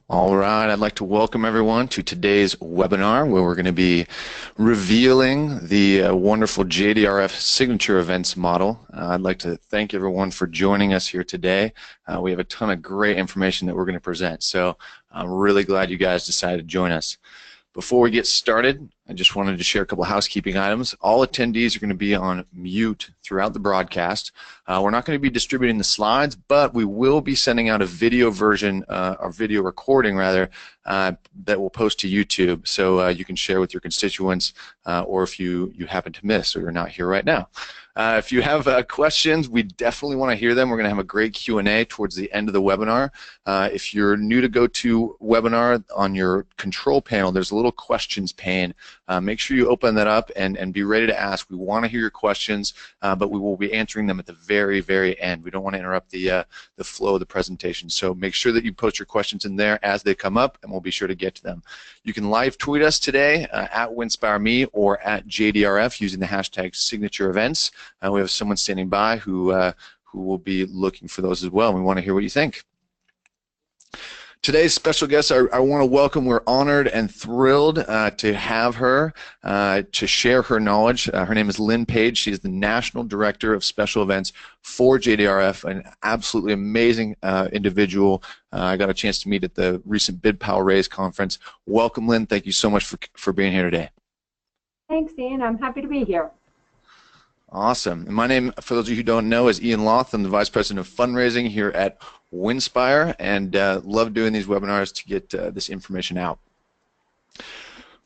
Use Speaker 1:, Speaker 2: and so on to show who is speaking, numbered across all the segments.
Speaker 1: All right, I'd like to welcome everyone to today's webinar where we're going to be revealing the wonderful JDRF signature events model. I'd like to thank everyone for joining us here today. We have a ton of great information that we're going to present, so I'm really glad you guys decided to join us. Before we get started, I just wanted to share a couple of housekeeping items. All attendees are going to be on mute throughout the broadcast. We're not going to be distributing the slides, but we will be sending out a video version, or video recording rather, that we'll post to YouTube, so you can share with your constituents, or if you happen to miss or you're not here right now. If you have questions, we definitely want to hear them. We're going to have a great Q&A towards the end of the webinar. If you're new to GoToWebinar, on your control panel, there's a little questions pane. Make sure you open that up and be ready to ask. We want to hear your questions, but we will be answering them at the very, very end. We don't want to interrupt the flow of the presentation. So make sure that you post your questions in there as they come up, and we'll be sure to get to them. You can live tweet us today at WinspireMe or at JDRF using the hashtag #SignatureEvents. We have someone standing by who will be looking for those as well, and we want to hear what you think. Today's special guest, I want to welcome. We're honored and thrilled to have her to share her knowledge. Her name is Lynn Page. She is the National Director of Special Events for JDRF, an absolutely amazing individual. I got a chance to meet at the recent Bid Power Raise conference. Welcome, Lynn. Thank you so much for being here today.
Speaker 2: Thanks, Ian. I'm happy to be here.
Speaker 1: Awesome. And my name, for those of you who don't know, is Ian Loth. I'm the Vice President of Fundraising here at Winspire, and love doing these webinars to get this information out.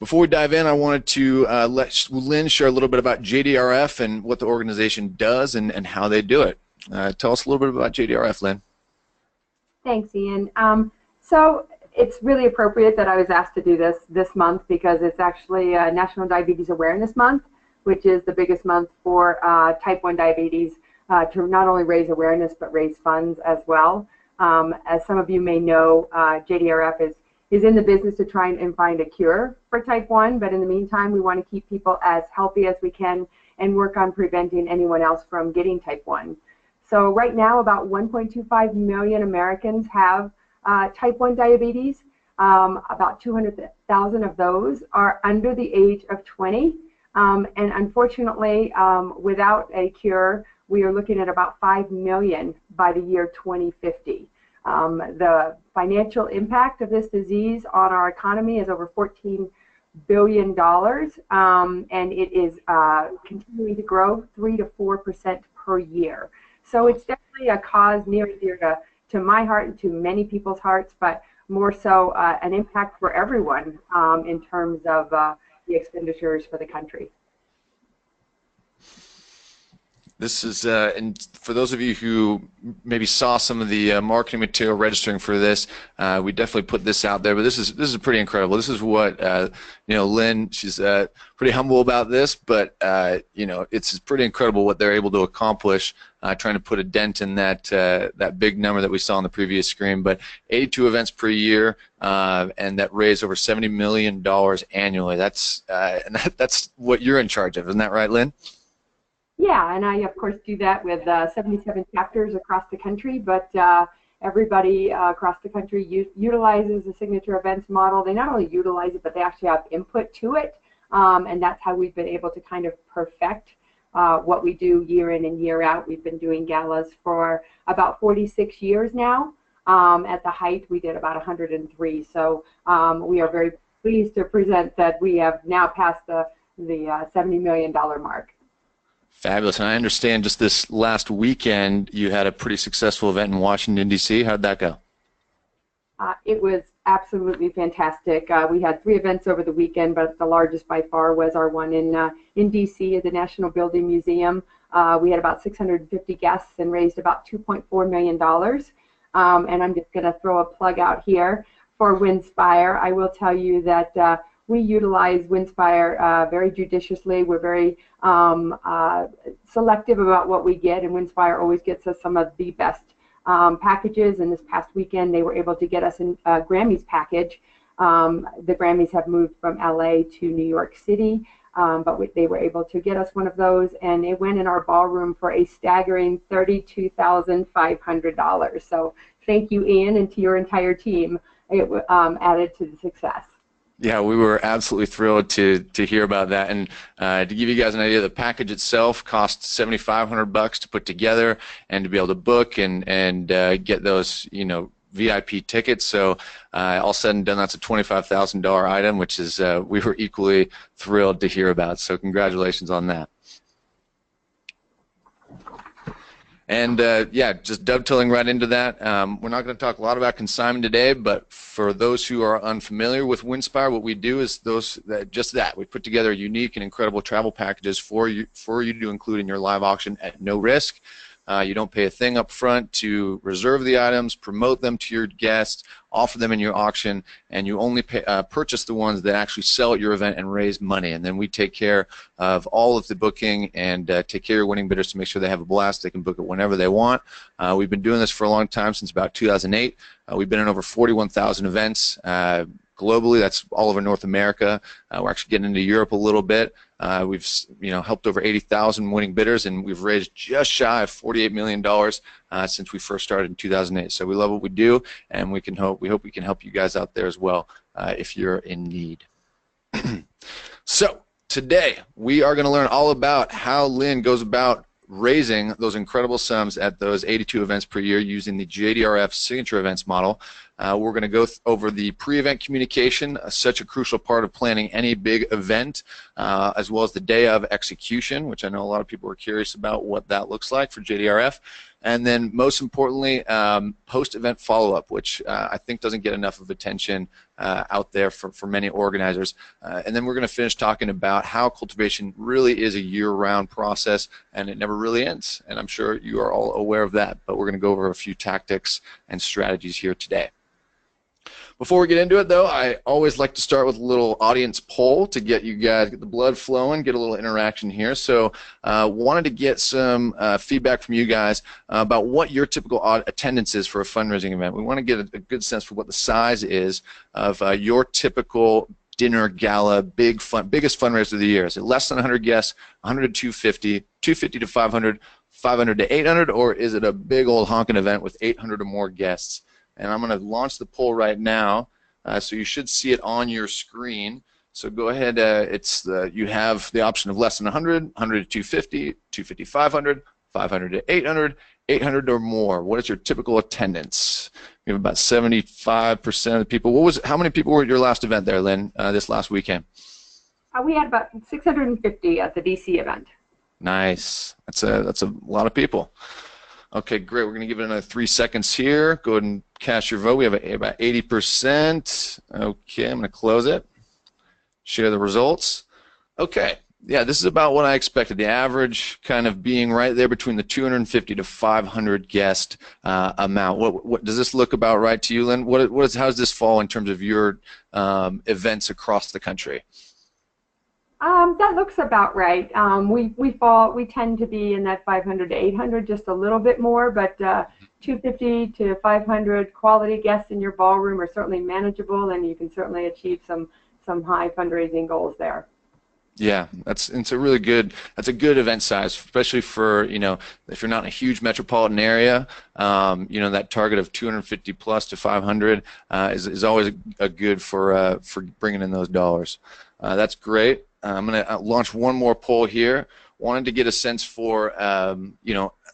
Speaker 1: Before we dive in, I wanted to let Lynn share a little bit about JDRF and what the organization does and how they do it. Tell us a little bit about JDRF, Lynn.
Speaker 2: Thanks, Ian. So it's really appropriate that I was asked to do this month because it's actually National Diabetes Awareness Month, which is the biggest month for type 1 diabetes, to not only raise awareness but raise funds as well. As some of you may know, JDRF is in the business to try and find a cure for type 1, but in the meantime we want to keep people as healthy as we can and work on preventing anyone else from getting type 1. So right now about 1.25 million Americans have type 1 diabetes. About 200,000 of those are under the age of 20. And unfortunately, without a cure, we are looking at about 5 million by the year 2050. The financial impact of this disease on our economy is over $14 billion, and it is continuing to grow 3 to 4% per year. So it's definitely a cause near and dear to my heart and to many people's hearts, but more so an impact for everyone in terms of the expenditures for the country.
Speaker 1: This is, and for those of you who maybe saw some of the marketing material registering for this, we definitely put this out there. But this is pretty incredible. This is what Lynn. She's pretty humble about this, but it's pretty incredible what they're able to accomplish, trying to put a dent in that big number that we saw on the previous screen. But 82 events per year, and that raise over $70 million annually. That's what you're in charge of, isn't that right, Lynn?
Speaker 2: Yeah, and I, of course, do that with 77 chapters across the country, but everybody across the country utilizes the signature events model. They not only utilize it, but they actually have input to it, and that's how we've been able to kind of perfect what we do year in and year out. We've been doing galas for about 46 years now. At the height, we did about 103, so we are very pleased to present that we have now passed the $70 million mark.
Speaker 1: Fabulous. And I understand just this last weekend you had a pretty successful event in Washington, D.C. How did that go?
Speaker 2: It was absolutely fantastic. We had 3 events over the weekend, but the largest by far was our one in D.C. at the National Building Museum. We had about 650 guests and raised about $2.4 million. And I'm just going to throw a plug out here for Winspire. I will tell you that we utilize Winspire very judiciously. We're very selective about what we get, and Winspire always gets us some of the best packages. And this past weekend, they were able to get us a Grammys package. The Grammys have moved from LA to New York City, but they were able to get us one of those, and it went in our ballroom for a staggering $32,500. So thank you, Ian, and to your entire team. added to the success.
Speaker 1: Yeah, we were absolutely thrilled to hear about that. And to give you guys an idea, the package itself costs $7,500 to put together and to be able to book and get those, you know, VIP tickets. So all said and done, that's a $25,000 item, which is we were equally thrilled to hear about. So congratulations on that. And yeah, just dovetailing right into that, we're not going to talk a lot about consignment today, but for those who are unfamiliar with Winspire, what we do is just that. We put together unique and incredible travel packages for you to include in your live auction at no risk. You don't pay a thing up front to reserve the items, promote them to your guests, offer them in your auction, and you only purchase the ones that actually sell at your event and raise money. And then we take care of all of the booking and take care of your winning bidders to make sure they have a blast. They can book it whenever they want. We've been doing this for a long time, since about 2008. We've been in over 41,000 events globally. That's all over North America. We're actually getting into Europe a little bit. We've helped over 80,000 winning bidders, and we've raised just shy of $48 million since we first started in 2008. So we love what we do, and we hope we can help you guys out there as well if you're in need. So today we are going to learn all about how Lynn goes about raising those incredible sums at those 82 events per year using the JDRF signature events model. We're going to go over the pre-event communication, such a crucial part of planning any big event, as well as the day of execution, which I know a lot of people are curious about what that looks like for JDRF. And then most importantly, post-event follow-up, which I think doesn't get enough of attention out there for many organizers. And then we're going to finish talking about how cultivation really is a year-round process, and it never really ends. And I'm sure you are all aware of that, but we're going to go over a few tactics and strategies here today. Before we get into it, though, I always like to start with a little audience poll to get you guys, get the blood flowing, get a little interaction here. So wanted to get some feedback from you guys about what your typical attendance is for a fundraising event. We want to get a good sense for what the size is of your typical dinner, gala, biggest fundraiser of the year. Is it less than 100 guests, 100 to 250, 250 to 500, 500 to 800, or is it a big old honking event with 800 or more guests? And I'm going to launch the poll right now, so you should see it on your screen. So go ahead. You have the option of less than 100, 100 to 250, 250 to 500, 500 to 800, 800 or more. What is your typical attendance? We have about 75% of the people. How many people were at your last event there, Lynn, this last weekend?
Speaker 2: We had about 650 at the DC event.
Speaker 1: Nice. That's a lot of people. Okay, great. We're going to give it another 3 seconds here. Go ahead and cast your vote. We have about 80%. Okay, I'm going to close it. Share the results. Okay, yeah, this is about what I expected. The average kind of being right there between the 250 to 500 guest amount. What does this look about right to you, Lynn? How does this fall in terms of your events across the country?
Speaker 2: That looks about right. We tend to be in that 500 to 800, just a little bit more, but 250 to 500 quality guests in your ballroom are certainly manageable, and you can certainly achieve some high fundraising goals there.
Speaker 1: Yeah, that's a good event size, especially for, if you're not in a huge metropolitan area. That target of 250 plus to 500 is always a good for bringing in those dollars. That's great. I'm going to launch one more poll here. Wanted to get a sense for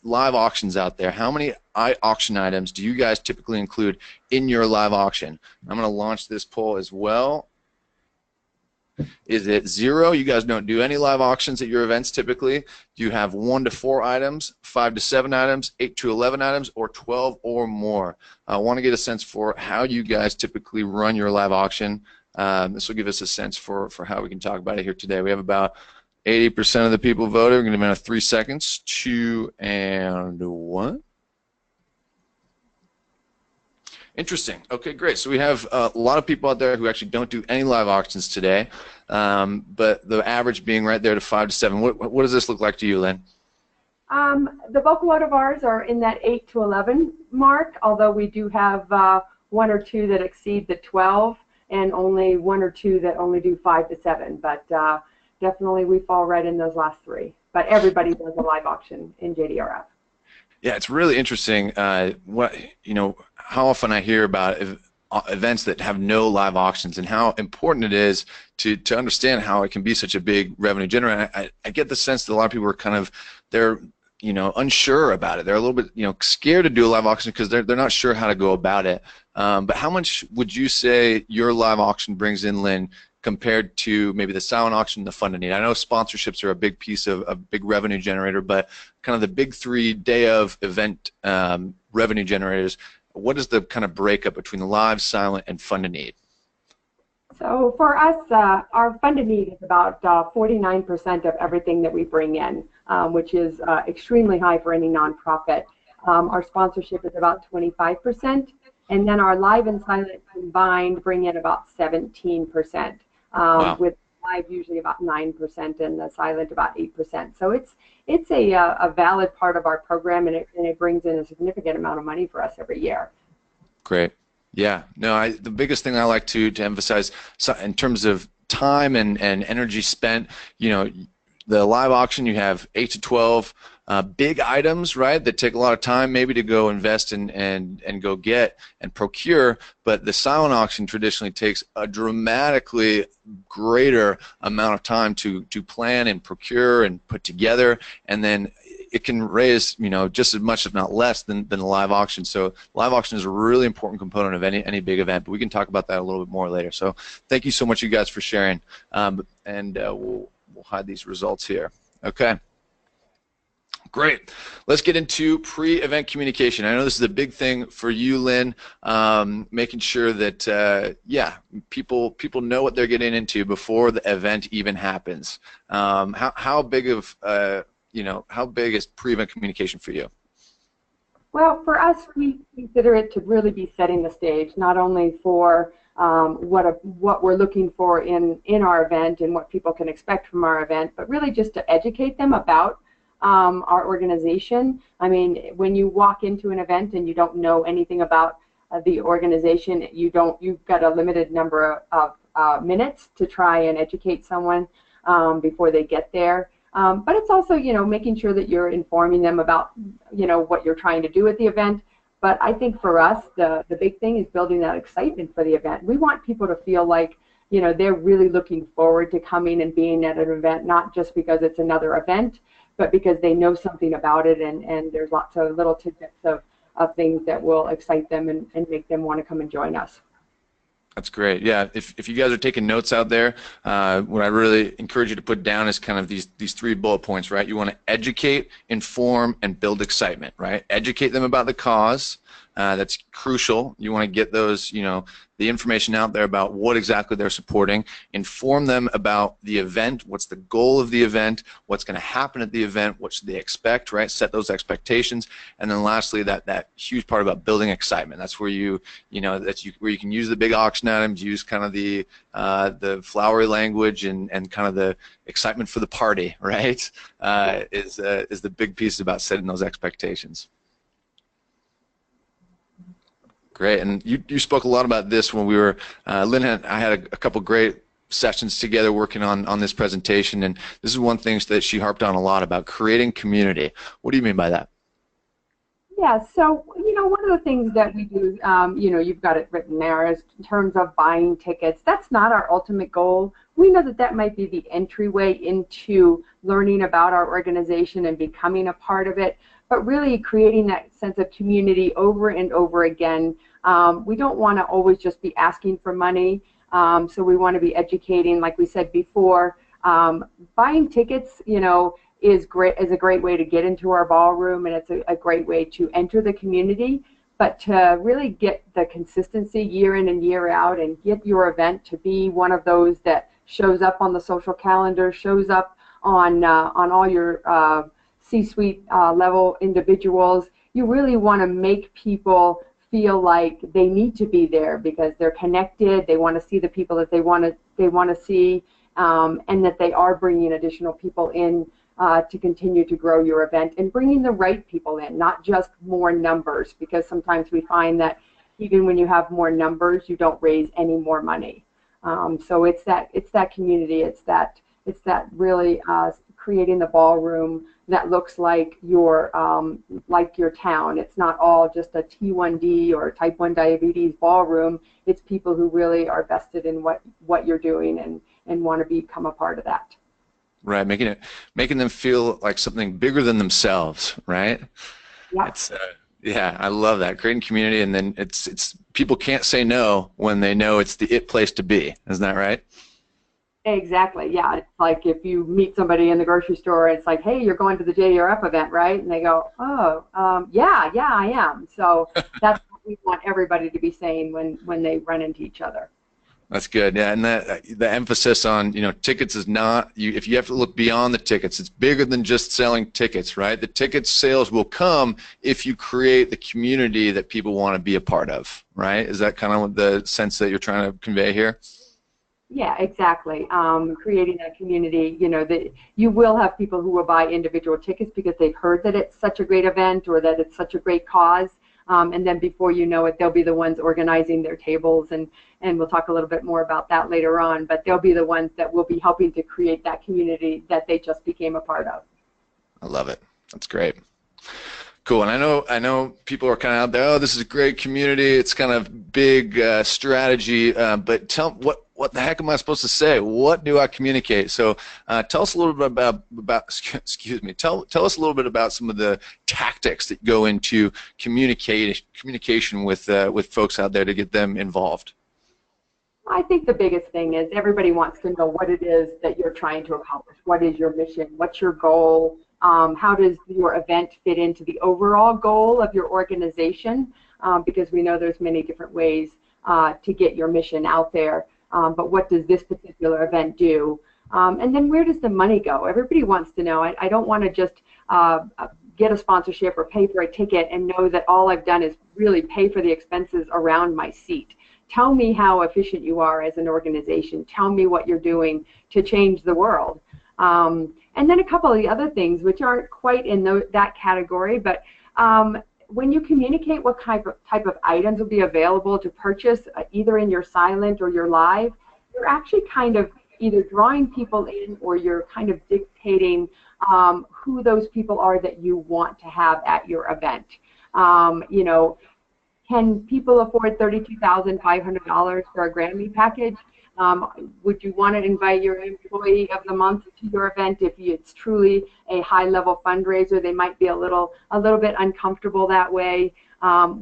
Speaker 1: live auctions out there. How many auction items do you guys typically include in your live auction? I'm going to launch this poll as well. Is it 0? You guys don't do any live auctions at your events typically. Do you have 1 to 4 items, 5 to 7 items, 8 to 11 items, or 12 or more? I want to get a sense for how you guys typically run your live auction. This will give us a sense for how we can talk about it here today. We have about 80% of the people voted. We're going to give it 3 seconds. 2 and 1. Interesting. Okay, great. So we have a lot of people out there who actually don't do any live auctions today, but the average being right there to 5 to 7. What does this look like to you, Lynn?
Speaker 2: The bulk load of ours are in that 8 to 11 mark, although we do have 1 or 2 that exceed the 12, and only 1 or 2 that only do 5 to 7. But definitely we fall right in those last 3. But everybody does a live auction in JDRF.
Speaker 1: Yeah, it's really interesting. How often I hear about events that have no live auctions, and how important it is to understand how it can be such a big revenue generator. I get the sense that a lot of people are kind of, they're unsure about it. They're a little bit scared to do a live auction because they're not sure how to go about it. But how much would you say your live auction brings in, Lynn, compared to maybe the silent auction, the fund and need? I know sponsorships are a big piece of a big revenue generator, but kind of the big three day of event revenue generators, what is the kind of breakup between the live, silent, and fund and need?
Speaker 2: So for us, our fund and need is about 49% of everything that we bring in, which is extremely high for any nonprofit. Our sponsorship is about 25%, and then our live and silent combined bring in about 17%,
Speaker 1: Wow.
Speaker 2: with live usually about 9% and the silent about 8%. So it's a valid part of our program, and it brings in a significant amount of money for us every year.
Speaker 1: Great. Yeah. No, the biggest thing I like to emphasize, in terms of time and energy spent, the live auction, you have 8 to 12 big items, right, that take a lot of time maybe to go invest and go get and procure, but the silent auction traditionally takes a dramatically greater amount of time to plan and procure and put together, and then it can raise just as much, if not less, than the live auction. So live auction is a really important component of any big event, but we can talk about that a little bit more later. So thank you so much, you guys, for sharing, and we'll hide these results here. Okay. Great. Let's get into pre-event communication. I know this is a big thing for you, Lynn, making sure that people know what they're getting into before the event even happens. How big is pre-event communication for you?
Speaker 2: Well, for us, we consider it to really be setting the stage, not only for what we're looking for in our event and what people can expect from our event, but really just to educate them about our organization. I mean, when you walk into an event and you don't know anything about the organization, you've got a limited number of minutes to try and educate someone before they get there. But it's also, making sure that you're informing them about, what you're trying to do at the event. But I think for us, the big thing is building that excitement for the event. We want people to feel like, they're really looking forward to coming and being at an event, not just because it's another event, but because they know something about it, and there's lots of little tidbits of things that will excite them and make them want to come and join us.
Speaker 1: That's great. Yeah, if you guys are taking notes out there, what I really encourage you to put down is kind of these 3 bullet points, right? You want to educate, inform, and build excitement, right? Educate them about the cause. That's crucial. You want to get those, the information out there about what exactly they're supporting. Inform them about the event, what's the goal of the event, what's going to happen at the event, what should they expect, right? Set those expectations. And then lastly, that huge part about building excitement. That's where where you can use the big auction items, use kind of the flowery language and kind of the excitement for the party, right? Is the big piece about setting those expectations. Great, and you spoke a lot about this when we were, Lynn and I had a couple great sessions together working on this presentation, and this is one thing that she harped on a lot about, creating community. What do you mean by that?
Speaker 2: Yeah, so, one of the things that we do, you've got it written there, is in terms of buying tickets. That's not our ultimate goal. We know that might be the entryway into learning about our organization and becoming a part of it, but really creating that sense of community over and over again. We don't want to always just be asking for money, so we want to be educating, like we said before. Buying tickets, is a great way to get into our ballroom, and it's a great way to enter the community, but to really get the consistency year in and year out and get your event to be one of those that shows up on the social calendar, shows up on all your C-suite level individuals. You really want to make people feel like they need to be there because they're connected, they want to see the people that they want to see, and that they are bringing additional people in to continue to grow your event, and bringing the right people in, not just more numbers, because sometimes we find that even when you have more numbers, you don't raise any more money. So it's that community, it's that really creating the ballroom, that looks like your town. It's not all just a T1D or type 1 diabetes ballroom. It's people who really are vested in what you're doing and want to become a part of that.
Speaker 1: Right, making them feel like something bigger than themselves, right?
Speaker 2: Yep.
Speaker 1: It's yeah, I love that. Creating community, and then it's people can't say no when they know it's the it place to be. Isn't that right?
Speaker 2: Exactly. Yeah. It's like if you meet somebody in the grocery store, it's like, hey, you're going to the JDRF event, right? And they go, oh, yeah, I am. So that's what we want everybody to be saying when they run into each other.
Speaker 1: That's good. Yeah, and that the emphasis on, tickets is not you. If you have to look beyond the tickets, it's bigger than just selling tickets, right? The ticket sales will come if you create the community that people want to be a part of, right? Is that kind of the sense that you're trying to convey here?
Speaker 2: Yeah, exactly. Creating a community, that you will have people who will buy individual tickets because they've heard that it's such a great event or that it's such a great cause. And then before you know it, they'll be the ones organizing their tables, and we'll talk a little bit more about that later on, but they'll be the ones that will be helping to create that community that they just became a part of.
Speaker 1: I love it. That's great. Cool. And I know people are kind of out there, oh, this is a great community. It's kind of big strategy, but tell what the heck am I supposed to say? What do I communicate? So tell us a little bit about excuse me. Tell us a little bit about some of the tactics that go into communication with folks out there to get them involved.
Speaker 2: I think the biggest thing is everybody wants to know what it is that you're trying to accomplish. What is your mission? What's your goal? How does your event fit into the overall goal of your organization? Because we know there's many different ways to get your mission out there. But what does this particular event do? And then where does the money go? Everybody wants to know. I don't want to just get a sponsorship or pay for a ticket and know that all I've done is really pay for the expenses around my seat. Tell me how efficient you are as an organization. Tell me what you're doing to change the world. And then a couple of the other things, which aren't quite in that category, but when you communicate what type of items will be available to purchase, either in your silent or your live, you're actually kind of either drawing people in or you're kind of dictating who those people are that you want to have at your event. Can people afford $32,500 for a Grammy package? Would you want to invite your employee of the month to your event if it's truly a high-level fundraiser? They might be a little bit uncomfortable that way.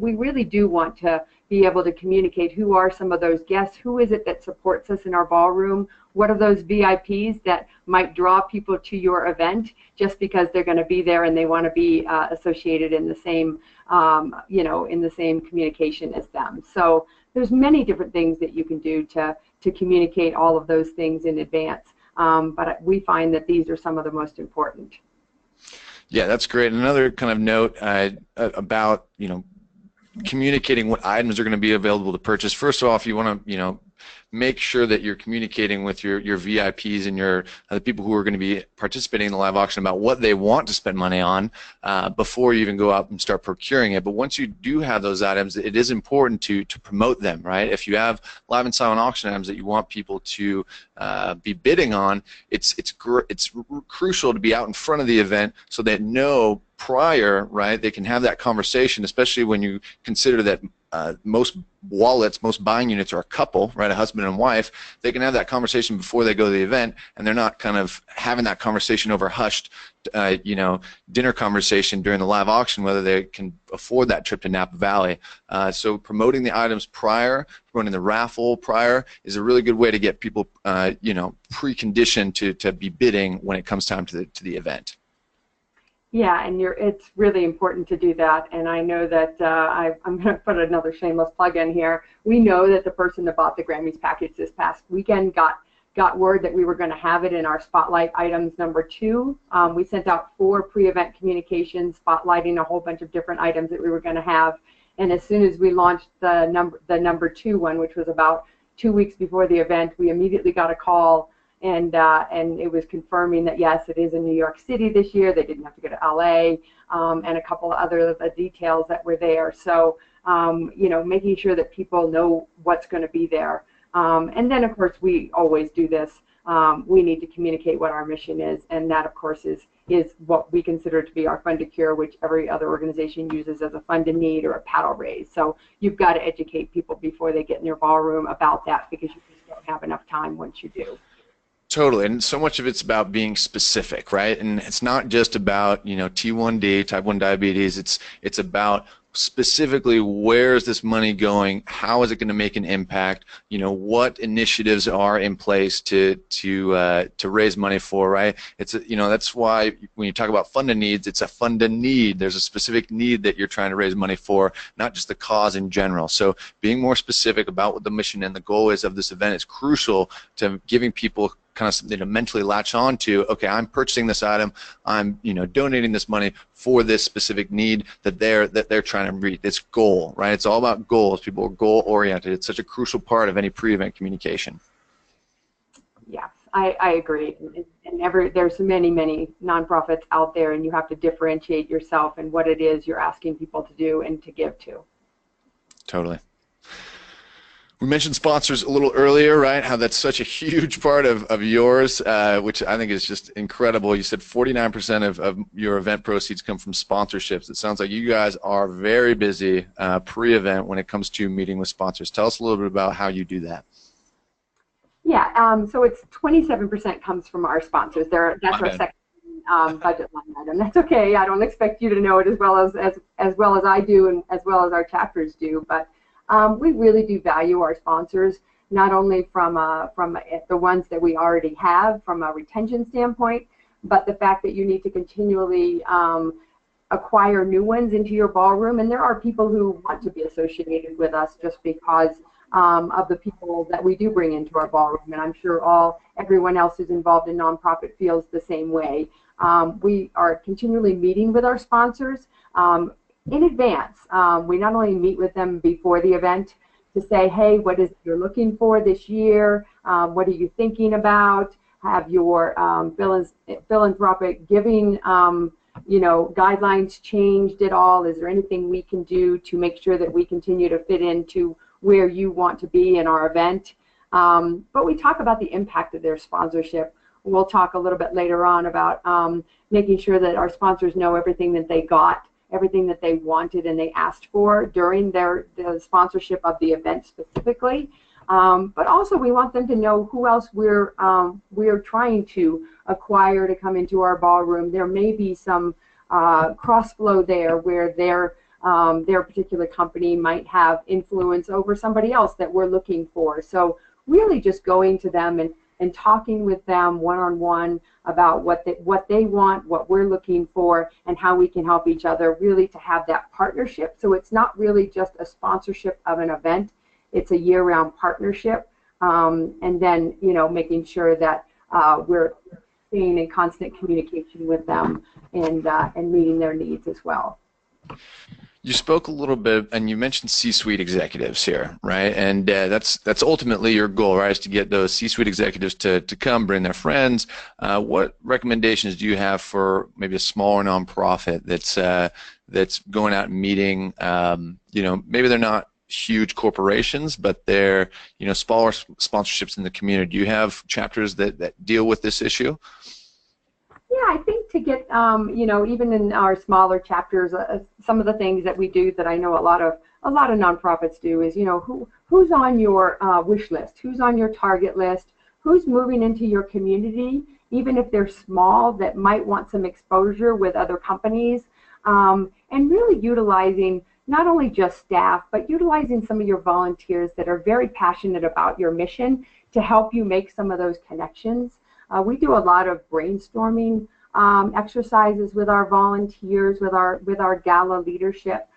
Speaker 2: We really do want to be able to communicate who are some of those guests, who is it that supports us in our ballroom, what are those VIPs that might draw people to your event just because they're going to be there and they want to be associated in the same, in the same communication as them. So there's many different things that you can do to communicate all of those things in advance. But we find that these are some of the most important.
Speaker 1: Yeah, that's great. Another kind of note about, communicating what items are going to be available to purchase. First of all, if you want to, make sure that you're communicating with your VIPs and the people who are going to be participating in the live auction about what they want to spend money on before you even go out and start procuring it. But once you do have those items, it is important to promote them, right? If you have live and silent auction items that you want people to be bidding on, it's crucial to be out in front of the event so they know prior, right? They can have that conversation, especially when you consider that most wallets, most buying units are a couple, right, a husband and wife. They can have that conversation before they go to the event, and they're not kind of having that conversation over hushed, dinner conversation during the live auction, whether they can afford that trip to Napa Valley. So promoting the items prior, promoting the raffle prior is a really good way to get people, preconditioned to be bidding when it comes time to the event.
Speaker 2: Yeah, and it's really important to do that. And I know that I'm going to put another shameless plug in here. We know that the person that bought the Grammys package this past weekend got word that we were going to have it in our Spotlight items #2. We sent out 4 pre-event communications spotlighting a whole bunch of different items that we were going to have. And as soon as we launched the number 2 one, which was about 2 weeks before the event, we immediately got a call. And it was confirming that yes, it is in New York City this year. They didn't have to go to LA, and a couple of other details that were there. So making sure that people know what's going to be there. And then of course we always do this. We need to communicate what our mission is, and that of course is is what we consider to be our fund to cure, which every other organization uses as a fund to need or a paddle raise. So you've got to educate people before they get in your ballroom about that, because you just don't have enough time once you do.
Speaker 1: Totally, and so much of it's about being specific, right? And it's not just about, you know, T1D, type 1 diabetes. It's about specifically where is this money going? How is it going to make an impact? You know, what initiatives are in place to raise money for, right? It's you know, that's why when you talk about fund to needs, it's a fund to need. There's a specific need that you're trying to raise money for, not just the cause in general. So being more specific about what the mission and the goal is of this event is crucial to giving people kind of something to mentally latch on to. Okay, I'm purchasing this item. I'm, you know, donating this money for this specific need that they're trying to meet. This goal, right? It's all about goals. People are goal oriented. It's such a crucial part of any pre-event communication.
Speaker 2: Yes, I agree. And there's many nonprofits out there, and you have to differentiate yourself and what it is you're asking people to do and to give to.
Speaker 1: Totally. We mentioned sponsors a little earlier, right? How that's such a huge part of yours, which I think is just incredible. You said 49% of your event proceeds come from sponsorships. It sounds like you guys are very busy pre-event when it comes to meeting with sponsors. Tell us a little bit about how you do that.
Speaker 2: Yeah, so it's 27% comes from our sponsors. That's our second budget line item. That's okay. I don't expect you to know it as well as I do, and as well as our chapters do, but we really do value our sponsors, not only from the ones that we already have from a retention standpoint, but the fact that you need to continually acquire new ones into your ballroom. And there are people who want to be associated with us just because of the people that we do bring into our ballroom. And I'm sure everyone else who's involved in nonprofit feels the same way. We are continually meeting with our sponsors in advance. We not only meet with them before the event to say, hey, what is it you're looking for this year? What are you thinking about? Have your philanthropic giving guidelines changed at all? Is there anything we can do to make sure that we continue to fit into where you want to be in our event? But we talk about the impact of their sponsorship. We'll talk a little bit later on about making sure that our sponsors know everything that they got, everything that they wanted and they asked for during the sponsorship of the event specifically. But also we want them to know who else we're trying to acquire to come into our ballroom. There may be some cross flow there where their particular company might have influence over somebody else that we're looking for. So really just going to them and talking with them one-on-one about what they want, what we're looking for, and how we can help each other, really to have that partnership. So it's not really just a sponsorship of an event, it's a year-round partnership, and then making sure that we're staying in constant communication with them and meeting their needs as well.
Speaker 1: You spoke a little bit, and you mentioned C-suite executives here, right? And that's ultimately your goal, right? Is to get those C-suite executives to come, bring their friends. What recommendations do you have for maybe a smaller nonprofit that's going out and meeting? Maybe they're not huge corporations, but they're smaller sponsorships in the community. Do you have chapters that deal with this issue?
Speaker 2: Yeah, I think to get, even in our smaller chapters, some of the things that we do that I know a lot of nonprofits do is, who's on your wish list, who's on your target list, who's moving into your community, even if they're small, that might want some exposure with other companies, and really utilizing not only just staff, but utilizing some of your volunteers that are very passionate about your mission to help you make some of those connections. We do a lot of brainstorming exercises with our volunteers, with our gala leadership.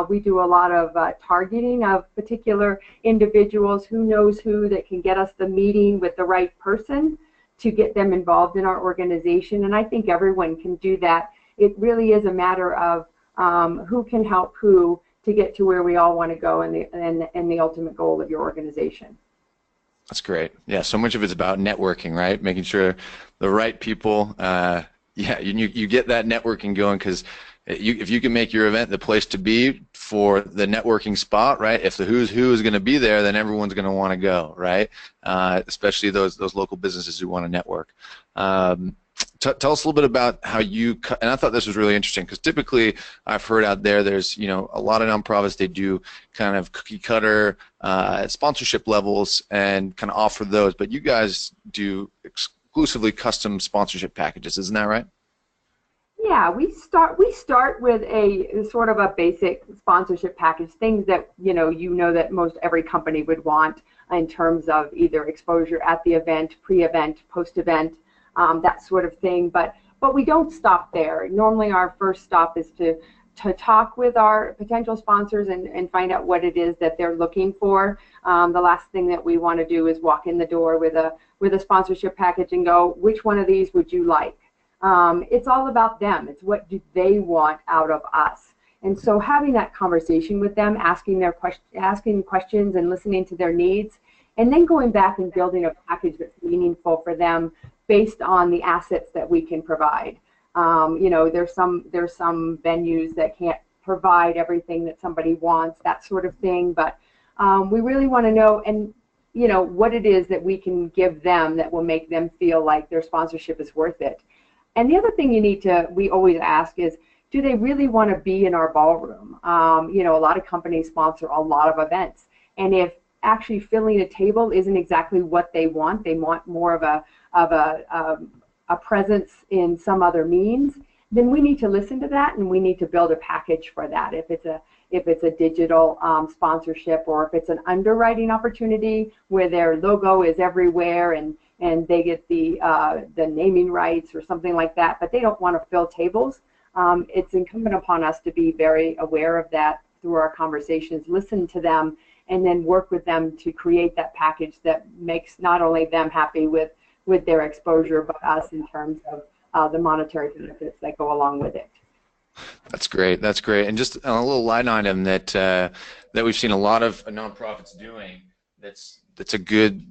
Speaker 2: We do a lot of targeting of particular individuals, who knows who, that can get us the meeting with the right person to get them involved in our organization. And I think everyone can do that. It really is a matter of who can help who to get to where we all want to go and the ultimate goal of your organization.
Speaker 1: That's great. Yeah, so much of it's about networking, right? Making sure the right people, you get that networking going, because if you can make your event the place to be for the networking spot, right? If the who's who is going to be there, then everyone's going to want to go, right? Especially those local businesses who want to network. Tell Tell us a little bit about how you, and I thought this was really interesting because typically I've heard out there there's, you know, a lot of nonprofits, they do kind of cookie cutter sponsorship levels and kind of offer those, but you guys do exclusively custom sponsorship packages, isn't that right?
Speaker 2: Yeah, we start with a sort of a basic sponsorship package, things that you know that most every company would want in terms of either exposure at the event, pre-event, post-event, that sort of thing. But we don't stop there. Normally, our first stop is to talk with our potential sponsors and find out what it is that they're looking for. The last thing that we want to do is walk in the door with a sponsorship package and go, which one of these would you like? It's all about them. It's what do they want out of us. And so having that conversation with them, asking questions and listening to their needs, and then going back and building a package that's meaningful for them based on the assets that we can provide. There's some venues that can't provide everything that somebody wants, that sort of thing. But we really want to know what it is that we can give them that will make them feel like their sponsorship is worth it. And the other thing we always ask is, do they really want to be in our ballroom? A lot of companies sponsor a lot of events, and if actually filling a table isn't exactly what they want more of a presence in some other means, then we need to listen to that, and we need to build a package for that. If it's a digital sponsorship, or if it's an underwriting opportunity where their logo is everywhere and they get the naming rights or something like that, but they don't want to fill tables, it's incumbent upon us to be very aware of that through our conversations, listen to them, and then work with them to create that package that makes not only them happy with their exposure, but us in terms of the monetary benefits that go along with it.
Speaker 1: That's great. That's great. And just a little line item that we've seen a lot of nonprofits doing. That's a good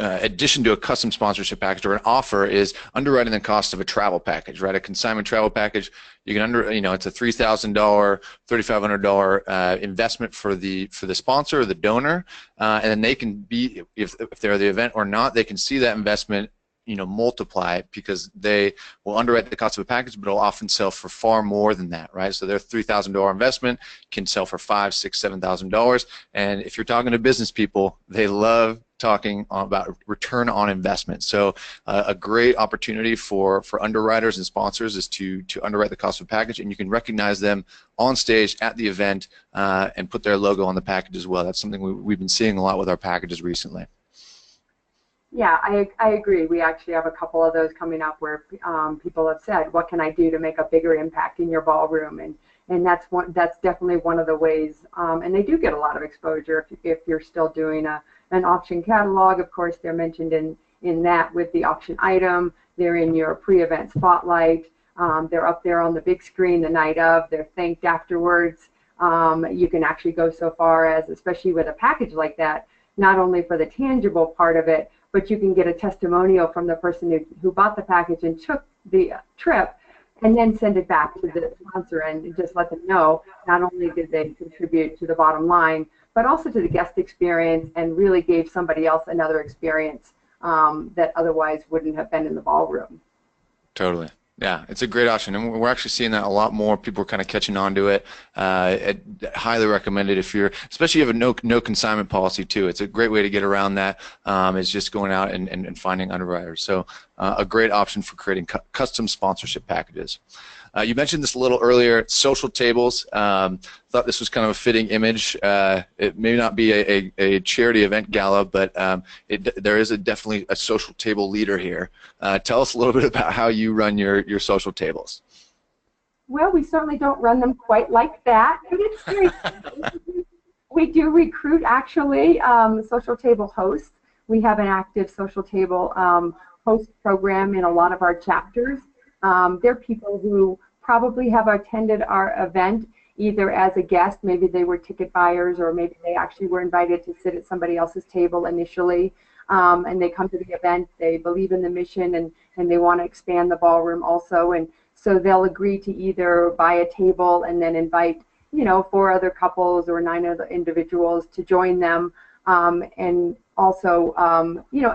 Speaker 1: addition to a custom sponsorship package or an offer is underwriting the cost of a travel package, right? A consignment travel package. You can it's a $3,000, $3,500 investment for the sponsor or the donor, and then they can be, if they're the event or not, they can see that investment multiply because they will underwrite the cost of a package, but it'll often sell for far more than that, right? So their $3,000 investment can sell for $5,000, $6,000, $7,000, and if you're talking to business people, they love talking about return on investment. So a great opportunity for underwriters and sponsors is to underwrite the cost of a package, and you can recognize them on stage at the event and put their logo on the package as well. That's something we've been seeing a lot with our packages recently.
Speaker 2: Yeah, I agree. We actually have a couple of those coming up where people have said, what can I do to make a bigger impact in your ballroom? And that's definitely one of the ways, and they do get a lot of exposure if you're still doing an auction catalog. Of course, they're mentioned in that with the auction item. They're in your pre-event spotlight. They're up there on the big screen the night of. They're thanked afterwards. You can actually go so far as, especially with a package like that, not only for the tangible part of it, but you can get a testimonial from the person who bought the package and took the trip, and then send it back to the sponsor and just let them know not only did they contribute to the bottom line, but also to the guest experience, and really gave somebody else another experience that otherwise wouldn't have been in the ballroom.
Speaker 1: Totally. Yeah, it's a great option, and we're actually seeing that a lot more. People are kind of catching on to it. Highly recommended especially if you have a no consignment policy too. It's a great way to get around that. Is just going out and finding underwriters. So a great option for creating custom sponsorship packages. You mentioned this a little earlier, social tables. Thought this was kind of a fitting image. It may not be a charity event gala, but there is definitely a social table leader here. Tell us a little bit about how you run your social tables.
Speaker 2: Well, we certainly don't run them quite like that, but it's very we do recruit actually social table hosts. We have an active social table host program in a lot of our chapters. They're people who probably have attended our event either as a guest, maybe they were ticket buyers, or maybe they actually were invited to sit at somebody else's table initially, and they come to the event, they believe in the mission, and they want to expand the ballroom also, and so they'll agree to either buy a table and then invite 4 other couples or 9 other individuals to join them, and also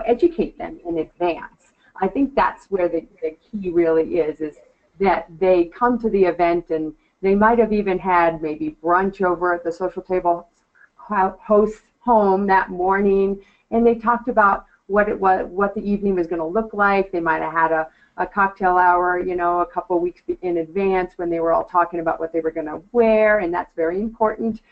Speaker 2: educate them in advance. I think that's where the key really is that they come to the event and they might have even had maybe brunch over at the social table host's home that morning, and they talked about what the evening was going to look like. They might have had a cocktail hour, you know, a couple of weeks in advance when they were all talking about what they were going to wear, and that's very important.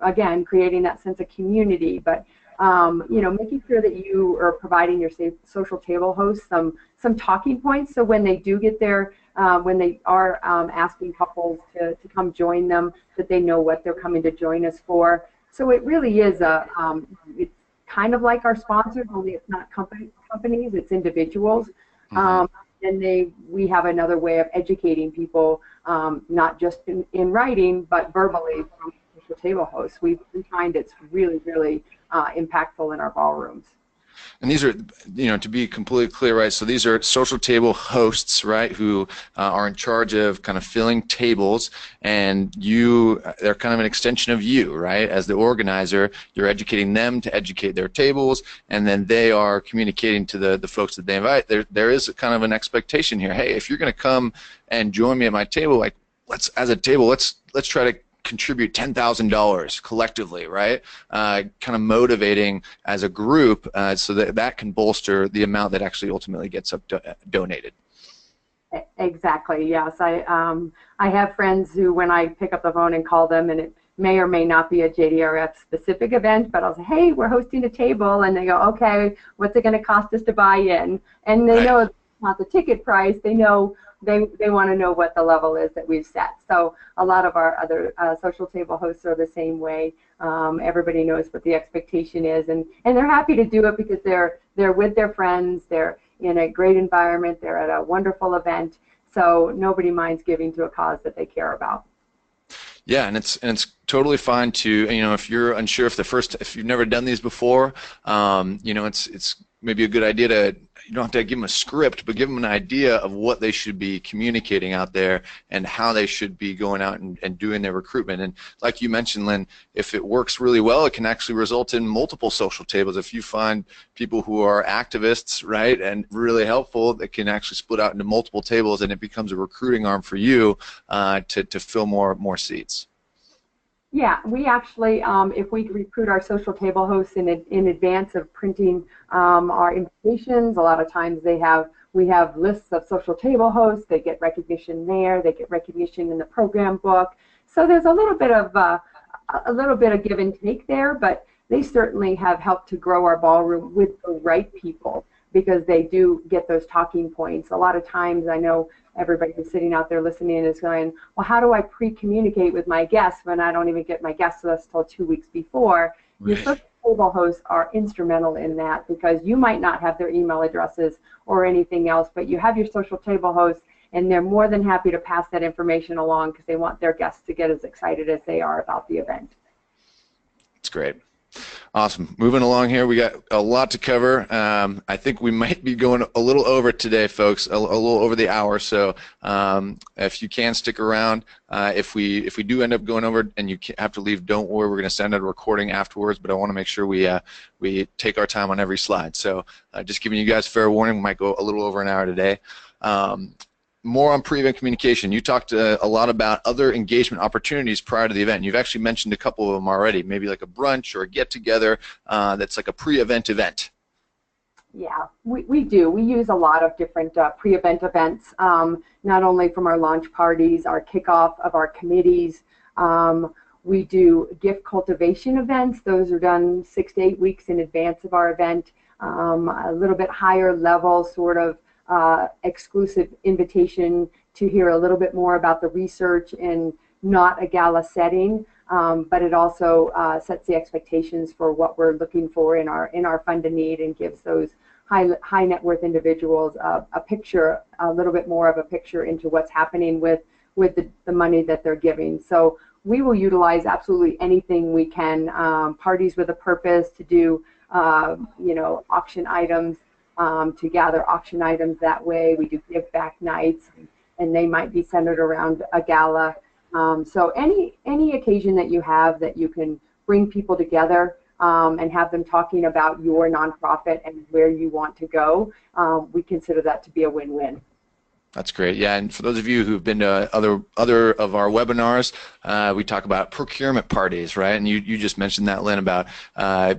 Speaker 2: Again, creating that sense of community, but you know, making sure that you are providing your social table hosts some talking points, so when they do get there, when they are asking couples to come join them, that they know what they're coming to join us for. So it really is it's kind of like our sponsors, only it's not companies, it's individuals. And we have another way of educating people, not just in writing, but verbally from social table hosts. We find it's really, really impactful in our ballrooms.
Speaker 1: And these are, you know, to be completely clear, right, so these are social table hosts, right, who are in charge of kind of filling tables, and they're kind of an extension of you, right? As the organizer, you're educating them to educate their tables, and then they are communicating to the folks that they invite. There is kind of an expectation here. Hey, if you're going to come and join me at my table, like, let's try to contribute $10,000 collectively, right? Kind of motivating as a group, so that can bolster the amount that actually ultimately gets donated.
Speaker 2: Exactly. Yes. I have friends who, when I pick up the phone and call them, and it may or may not be a JDRF specific event, but I'll say, hey, we're hosting a table, and they go, okay, what's it going to cost us to buy in? And they know it's not the ticket price. They know they want to know what the level is that we've set. So a lot of our other social table hosts are the same way. Everybody knows what the expectation is, and they're happy to do it because they're with their friends, they're in a great environment, they're at a wonderful event, so nobody minds giving to a cause that they care about.
Speaker 1: Yeah, and it's totally fine to, you know, if you're unsure if you've never done these before, you know, it's maybe a good idea to, you don't have to give them a script, but give them an idea of what they should be communicating out there and how they should be going out and doing their recruitment. And like you mentioned, Lynn, if it works really well, it can actually result in multiple social tables. If you find people who are activists, right, and really helpful, that can actually split out into multiple tables, and it becomes a recruiting arm for you to fill more seats.
Speaker 2: Yeah, we actually, if we recruit our social table hosts in advance of printing our invitations, a lot of times we have lists of social table hosts. They get recognition there. They get recognition in the program book. So there's a little bit of give and take there, but they certainly have helped to grow our ballroom with the right people, because they do get those talking points. A lot of times, I know everybody who's sitting out there listening is going, well, how do I pre-communicate with my guests when I don't even get my guest list till 2 weeks before? Right. Your social table hosts are instrumental in that, because you might not have their email addresses or anything else, but you have your social table hosts, and they're more than happy to pass that information along because they want their guests to get as excited as they are about the event.
Speaker 1: That's great. Awesome. Moving along here, we got a lot to cover. I think we might be going a little over today, folks, a little over the hour. So if you can stick around, if we do end up going over and you have to leave, don't worry. We're going to send out a recording afterwards. But I want to make sure we take our time on every slide. So just giving you guys fair warning, we might go a little over an hour today. More on pre-event communication. You talked a lot about other engagement opportunities prior to the event. You've actually mentioned a couple of them already, maybe like a brunch or a get-together that's like a pre-event event.
Speaker 2: Yeah, we do. We use a lot of different pre-event events, not only from our launch parties, our kickoff of our committees. We do gift cultivation events. Those are done 6 to 8 weeks in advance of our event. A little bit higher level, sort of exclusive invitation to hear a little bit more about the research in not a gala setting, but it also sets the expectations for what we're looking for in our fund to need, and gives those high net worth individuals a picture, a little bit more of a picture into what's happening with the money that they're giving. So we will utilize absolutely anything we can, parties with a purpose, to do you know, auction items, to gather auction items that way. We do give back nights, and they might be centered around a gala. So any occasion that you have that you can bring people together, and have them talking about your nonprofit and where you want to go, we consider that to be a win-win.
Speaker 1: That's great. Yeah, and for those of you who've been to other of our webinars, we talk about procurement parties, right? And you just mentioned that, Lynn, about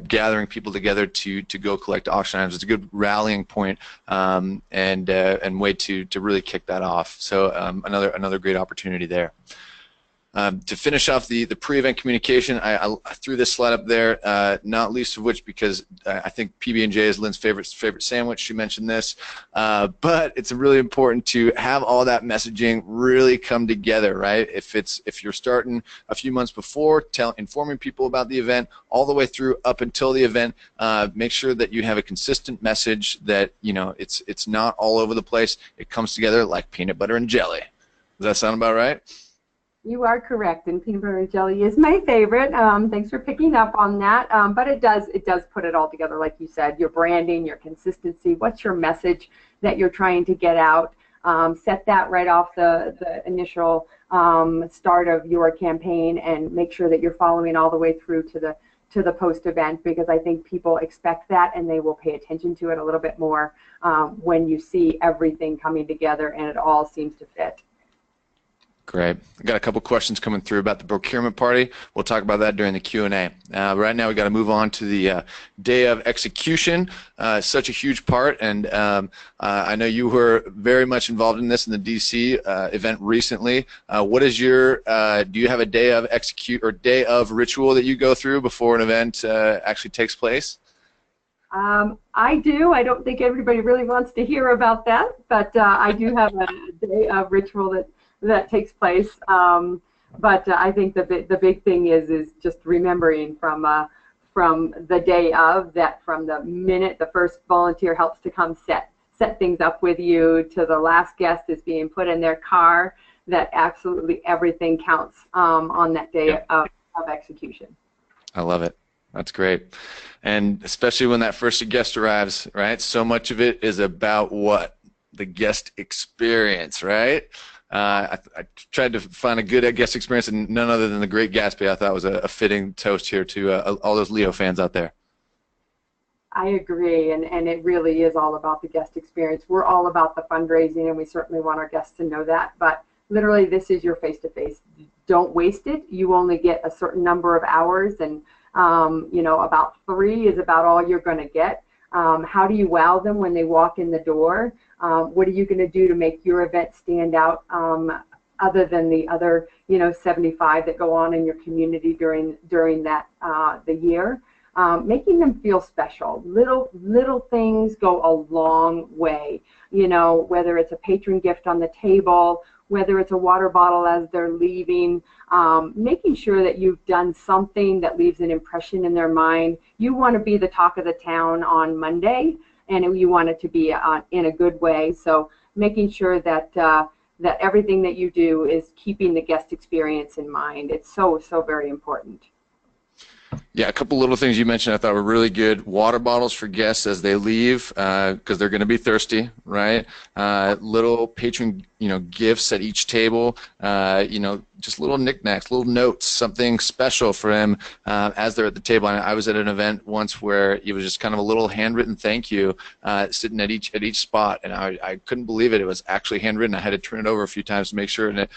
Speaker 1: gathering people together to go collect auction items. It's a good rallying point, and way to really kick that off. So another great opportunity there. To finish off the pre-event communication, I threw this slide up there, not least of which because I think PB&J is Lynn's favorite sandwich. She mentioned this, but it's really important to have all that messaging really come together, right? If you're starting a few months before, informing people about the event, all the way through up until the event, make sure that you have a consistent message that it's not all over the place. It comes together like peanut butter and jelly. Does that sound about right?
Speaker 2: You are correct, and peanut butter and jelly is my favorite. Thanks for picking up on that. But it does put it all together, like you said. Your branding, your consistency. What's your message that you're trying to get out? Set that right off the initial start of your campaign, and make sure that you're following all the way through to the post event, because I think people expect that, and they will pay attention to it a little bit more when you see everything coming together and it all seems to fit.
Speaker 1: Great. I've got a couple questions coming through about the procurement party. We'll talk about that during the Q&A. Right now, we've got to move on to the day of execution. Such a huge part, and I know you were very much involved in this in the DC event recently. What is your, do you have a day of day of ritual that you go through before an event actually takes place?
Speaker 2: I do. I don't think everybody really wants to hear about that, but I do have a day of ritual that takes place. But I think the big thing is just remembering from the day of, that from the minute the first volunteer helps to come set things up with you to the last guest is being put in their car, that absolutely everything counts on that day of execution.
Speaker 1: I love it. That's great. And especially when that first guest arrives, right? So much of it is about what? The guest experience, right? I tried to find a good guest experience, and none other than The Great Gatsby I thought was a fitting toast here to all those Leo fans out there.
Speaker 2: I agree, and it really is all about the guest experience. We're all about the fundraising, and we certainly want our guests to know that, but literally this is your face-to-face. Don't waste it. You only get a certain number of hours, and about 3 is about all you're going to get. How do you wow them when they walk in the door? What are you going to do to make your event stand out other than the other 75 that go on in your community during that the year? Making them feel special. Little things go a long way. Whether it's a patron gift on the table, whether it's a water bottle as they're leaving, making sure that you've done something that leaves an impression in their mind. You want to be the talk of the town on Monday, and you want it to be in a good way. So making sure that that everything that you do is keeping the guest experience in mind. It's so very important.
Speaker 1: Yeah, a couple little things you mentioned I thought were really good. Water bottles for guests as they leave, because they're going to be thirsty, right? Little patron, gifts at each table. Just little knickknacks, little notes, something special for them as they're at the table. And I was at an event once where it was just kind of a little handwritten thank you sitting at each spot, and I couldn't believe it. It was actually handwritten. I had to turn it over a few times to make sure. And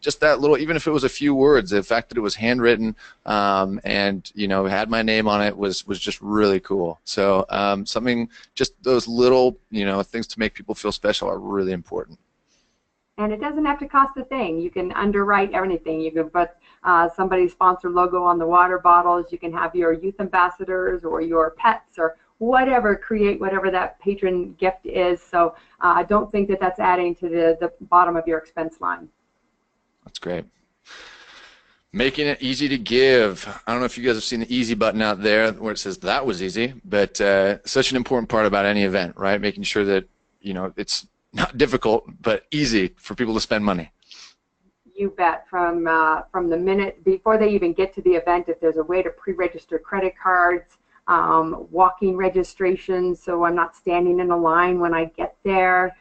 Speaker 1: just that little, even if it was a few words, the fact that it was handwritten and had my name on it was just really cool. So something, just those little things to make people feel special are really important.
Speaker 2: And it doesn't have to cost a thing. You can underwrite everything. You can put somebody's sponsor logo on the water bottles. You can have your youth ambassadors or your pets or whatever, create whatever that patron gift is. So I don't think that that's adding to the bottom of your expense line.
Speaker 1: That's great. Making it easy to give. I don't know if you guys have seen the easy button out there where it says that was easy, but such an important part about any event, right? Making sure that it's not difficult, but easy for people to spend money.
Speaker 2: You bet. From the minute before they even get to the event, if there's a way to pre-register credit cards, walking registrations, so I'm not standing in a line when I get there.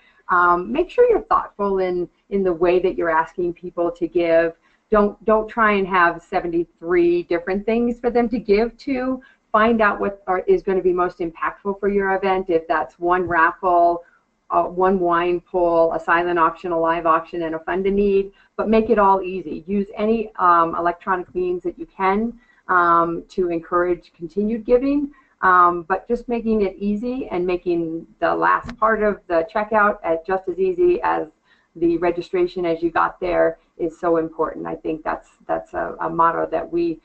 Speaker 2: Make sure you're thoughtful in the way that you're asking people to give. Don't try and have 73 different things for them to give to. find out what is going to be most impactful for your event, if that's one raffle, one wine pull, a silent auction, a live auction, and a fund a need, but make it all easy. Use any electronic means that you can to encourage continued giving, but just making it easy and making the last part of the checkout just as easy as the registration as you got there is so important. I think that's a motto that we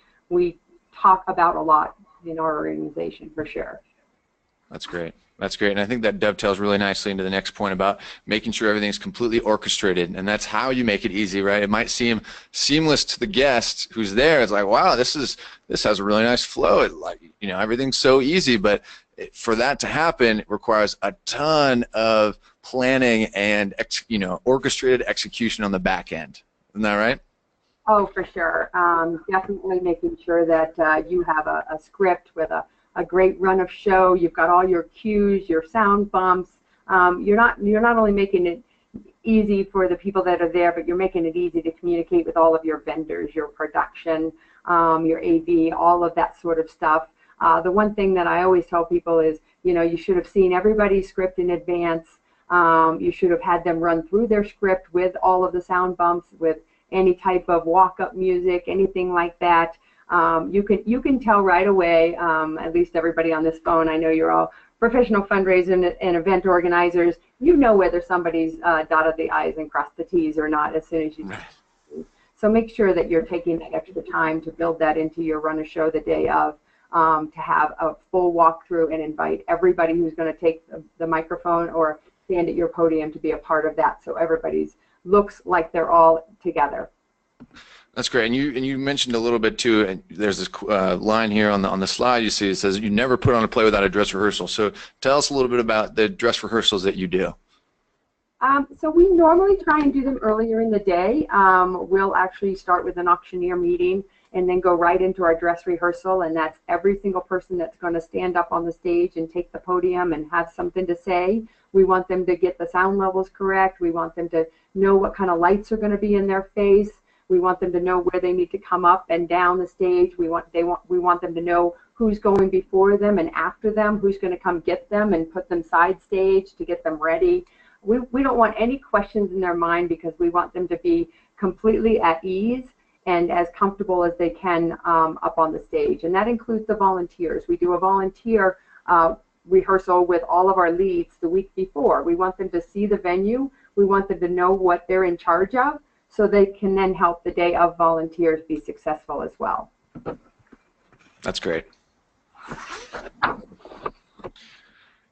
Speaker 2: talk about a lot in our organization, for sure.
Speaker 1: That's great. That's great. And I think that dovetails really nicely into the next point about making sure everything's completely orchestrated. And that's how you make it easy, right? It might seem seamless to the guest who's there. It's like, wow, this has a really nice flow. Everything's so easy. But for that to happen, it requires a ton of planning and orchestrated execution on the back end. Isn't that right?
Speaker 2: Oh, for sure. Definitely making sure that you have a script with a great run of show. You've got all your cues, your sound bumps. You're not only making it easy for the people that are there, but you're making it easy to communicate with all of your vendors, your production, your AV, all of that sort of stuff. The one thing that I always tell people is, you should have seen everybody's script in advance. You should have had them run through their script with all of the sound bumps, with any type of walk-up music, anything like that. You can tell right away, at least everybody on this phone, I know you're all professional fundraisers and event organizers, you know whether somebody's dotted the I's and crossed the T's or not as soon as you do. So make sure that you're taking that extra time to build that into your run of show the day of, to have a full walkthrough and invite everybody who's going to take the microphone or stand at your podium to be a part of that, so everybody's looks like they're all together.
Speaker 1: That's great, and you mentioned a little bit too. And there's this line here on the slide you see. It says you never put on a play without a dress rehearsal. So tell us a little bit about the dress rehearsals that you do.
Speaker 2: So we normally try and do them earlier in the day. We'll actually start with an auctioneer meeting and then go right into our dress rehearsal, and that's every single person that's going to stand up on the stage and take the podium and have something to say. We want them to get the sound levels correct. We want them to know what kind of lights are going to be in their face. We want them to know where they need to come up and down the stage. We want them to know who's going before them and after them, who's going to come get them and put them side stage to get them ready. We don't want any questions in their mind, because we want them to be completely at ease and as comfortable as they can up on the stage. And that includes the volunteers. We do a volunteer rehearsal with all of our leads the week before. We want them to see the venue. We want them to know what they're in charge of, so they can then help the day of volunteers be successful as well.
Speaker 1: That's great.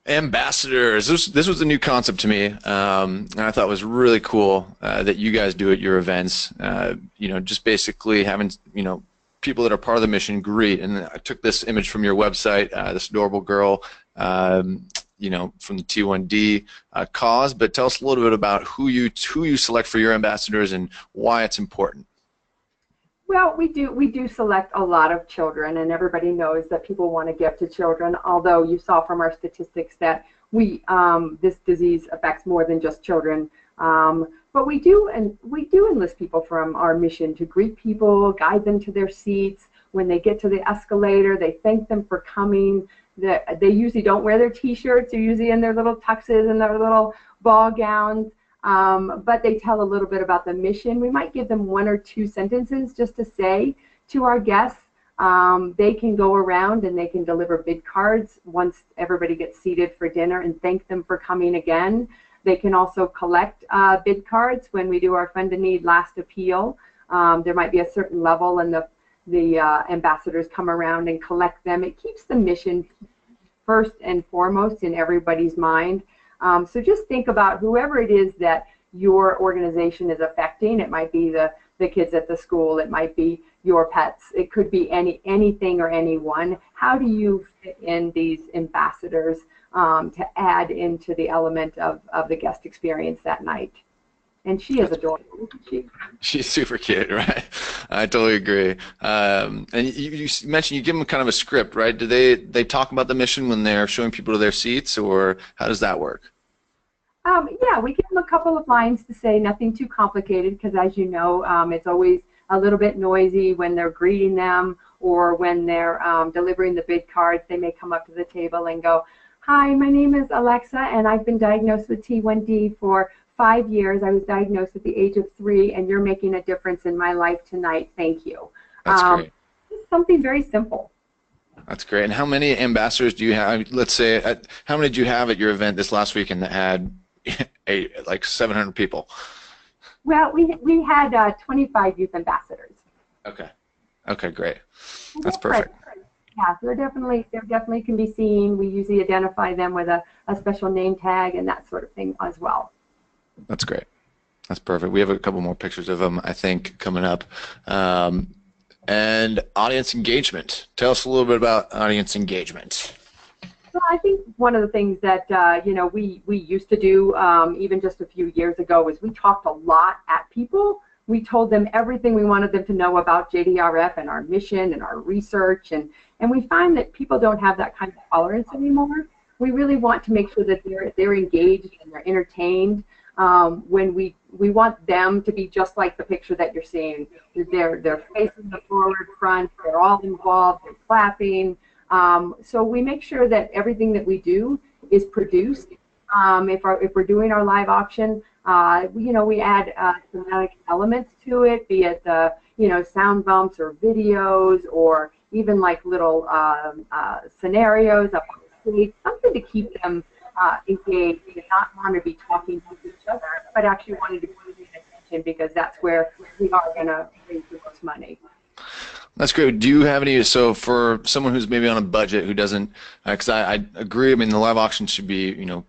Speaker 1: Ambassadors. This was a new concept to me, and I thought it was really cool that you guys do at your events. Just basically having people that are part of the mission greet. And I took this image from your website, this adorable girl, from the T1D cause. But tell us a little bit about who you select for your ambassadors and why it's important.
Speaker 2: Well, we do select a lot of children, and everybody knows that people want to give to children. Although you saw from our statistics that this disease affects more than just children. But we do enlist people from our mission to greet people, guide them to their seats. When they get to the escalator, they thank them for coming. They usually don't wear their T-shirts. They're usually in their little tuxes and their little ball gowns. But they tell a little bit about the mission. We might give them one or two sentences just to say to our guests. They can go around and they can deliver bid cards once everybody gets seated for dinner and thank them for coming again. They can also collect bid cards when we do our Fund a Need last appeal. There might be a certain level, and the ambassadors come around and collect them. It keeps the mission first and foremost in everybody's mind. So just think about whoever it is that your organization is affecting. It might be the kids at the school. It might be your pets. It could be anything or anyone. How do you fit in these ambassadors to add into the element of the guest experience that night? And she is adorable, isn't she?
Speaker 1: She's super cute, right? I totally agree. And you mentioned you give them kind of a script, right? Do they talk about the mission when they're showing people to their seats, or how does that work?
Speaker 2: Yeah, we give them a couple of lines to say, nothing too complicated, because as you know, it's always a little bit noisy when they're greeting them, or when they're delivering the bid cards, they may come up to the table and go, "Hi, my name is Alexa, and I've been diagnosed with T1D for 5 years. I was diagnosed at the age of 3, and you're making a difference in my life tonight. Thank you."
Speaker 1: That's great.
Speaker 2: Just something very simple.
Speaker 1: That's great. And how many ambassadors do you have? Let's say, how many did you have at your event this last weekend that had like 700 people?
Speaker 2: Well, we had 25 youth ambassadors.
Speaker 1: Okay. Okay, great. That's perfect.
Speaker 2: Yeah, so they definitely can be seen. We usually identify them with a special name tag and that sort of thing as well.
Speaker 1: That's great. That's perfect. We have a couple more pictures of them, I think, coming up. And audience engagement. Tell us a little bit about audience engagement.
Speaker 2: Well, I think one of the things that we used to do even just a few years ago was we talked a lot at people. We told them everything we wanted them to know about JDRF and our mission and our research, and we find that people don't have that kind of tolerance anymore. We really want to make sure that they're engaged and they're entertained. When we want them to be just like the picture that you're seeing. They're facing the forward, front, they're all involved, they're clapping. So we make sure that everything that we do is produced. If we're doing our live auction, we add thematic elements to it, be it sound bumps or videos or even like little scenarios up on the stage, something to keep them engaged and not want to be talking to each other, but actually wanting to be paying attention because that's where we are going to raise the most money.
Speaker 1: That's great. Do you have any, so for someone who's maybe on a budget who doesn't, because I agree, I mean, the live auction should be,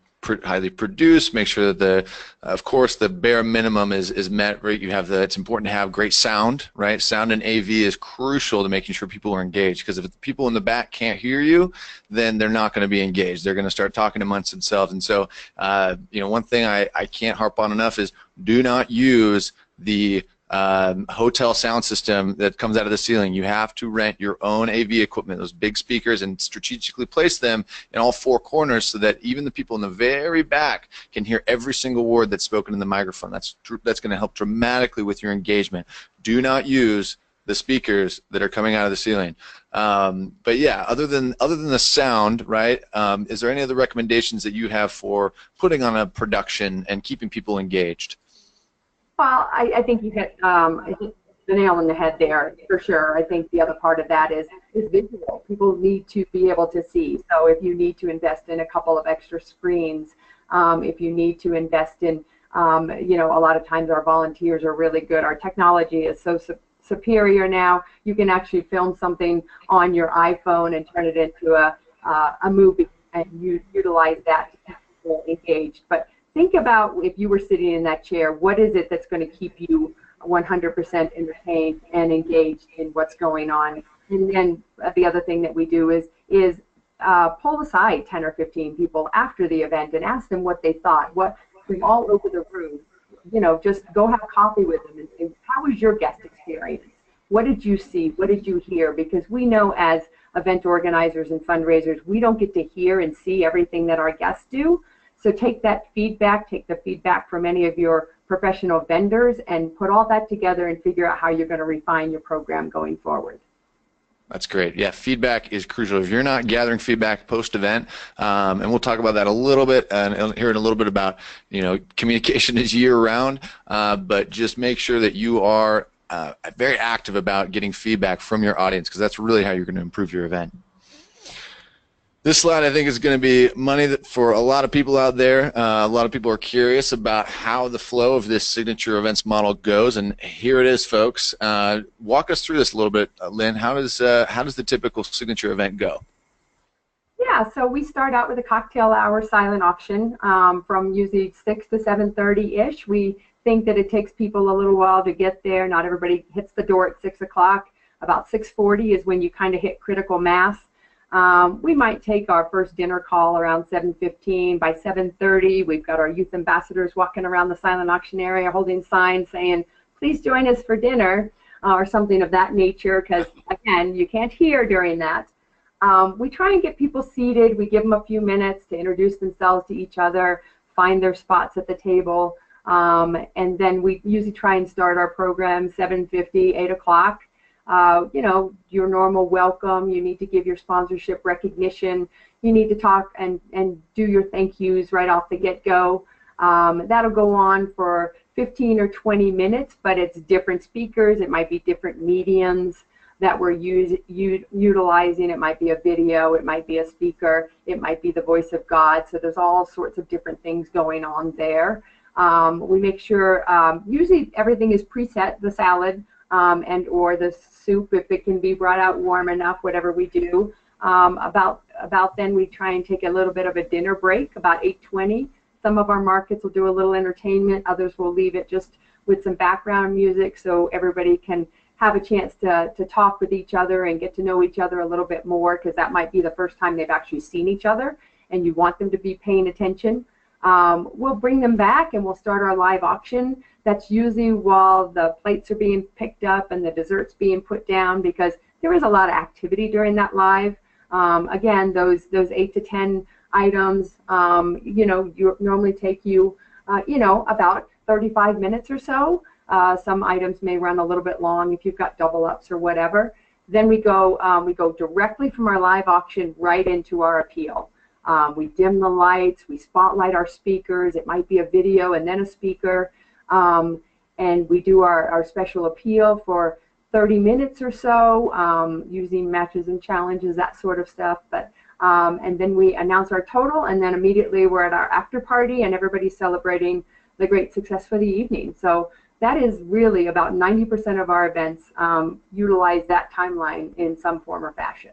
Speaker 1: highly produced, make sure that of course, the bare minimum is met, right? It's important to have great sound, right? Sound and AV is crucial to making sure people are engaged, because if the people in the back can't hear you, then they're not going to be engaged. They're going to start talking amongst themselves. And so, one thing I can't harp on enough is do not use the hotel sound system that comes out of the ceiling. You have to rent your own AV equipment, those big speakers, and strategically place them in all 4 corners so that even the people in the very back can hear every single word that's spoken in the microphone. That's going to help dramatically with your engagement. Do not use the speakers that are coming out of the ceiling. But yeah, other than the sound, right? Is there any other recommendations that you have for putting on a production and keeping people engaged?
Speaker 2: Well, I think you hit the nail on the head there for sure. I think the other part of that is visual. People need to be able to see. So if you need to invest in a couple of extra screens, if you need to invest in, a lot of times our volunteers are really good. Our technology is so superior now. You can actually film something on your iPhone and turn it into a movie, and you utilize that to keep people engaged. But think about if you were sitting in that chair, what is it that's going to keep you 100% entertained and engaged in what's going on? And then the other thing that we do is pull aside 10 or 15 people after the event and ask them what they thought. From all over the room, just go have coffee with them and say, how was your guest experience? What did you see? What did you hear? Because we know as event organizers and fundraisers, we don't get to hear and see everything that our guests do. So take that feedback, take the feedback from any of your professional vendors, and put all that together and figure out how you're going to refine your program going forward.
Speaker 1: That's great. Yeah, feedback is crucial. If you're not gathering feedback post-event, and we'll talk about that a little bit, and hear a little bit about, communication is year-round, but just make sure that you are very active about getting feedback from your audience, because that's really how you're going to improve your event. This slide, I think, is going to be money for a lot of people out there. A lot of people are curious about how the flow of this signature events model goes, and here it is, folks. Walk us through this a little bit, Lynn. How does the typical signature event go?
Speaker 2: Yeah, so we start out with a cocktail hour silent auction from usually 6 to 7:30-ish. We think that it takes people a little while to get there. Not everybody hits the door at 6 o'clock. About 6:40 is when you kind of hit critical mass. We might take our first dinner call around 7:15. By 7:30, we've got our youth ambassadors walking around the silent auction area holding signs saying, please join us for dinner, or something of that nature, because, again, you can't hear during that. We try and get people seated. We give them a few minutes to introduce themselves to each other, find their spots at the table, and then we usually try and start our program 7:50, 8 o'clock. you know, your normal welcome. You need to give your sponsorship recognition. You need to talk and do your thank yous right off the get-go. That'll go on for 15 or 20 minutes, but it's different speakers. It might be different mediums that we're utilizing. It might be a video, it might be a speaker, it might be the voice of God. So there's all sorts of different things going on there. We make sure, usually everything is preset, the salad and or the soup, if it can be brought out warm enough, whatever we do. About then we try and take a little bit of a dinner break, about 8:20. Some of our markets will do a little entertainment, others will leave it just with some background music so everybody can have a chance to talk with each other and get to know each other a little bit more, because that might be the first time they've actually seen each other and you want them to be paying attention. We'll bring them back and we'll start our live auction. That's usually while the plates are being picked up and the desserts being put down, because there is a lot of activity during that live. Again, those 8 to 10 items, you know, normally take you, you know, about 35 minutes or so. Some items may run a little bit long if you've got double ups or whatever. Then we go directly from our live auction right into our appeal. We dim the lights, we spotlight our speakers. It might be a video and then a speaker. And we do our special appeal for 30 minutes or so, using matches and challenges, that sort of stuff. But and then we announce our total, and then immediately we're at our after party and everybody's celebrating the great success for the evening. So that is really about 90% of our events utilize that timeline in some form or fashion.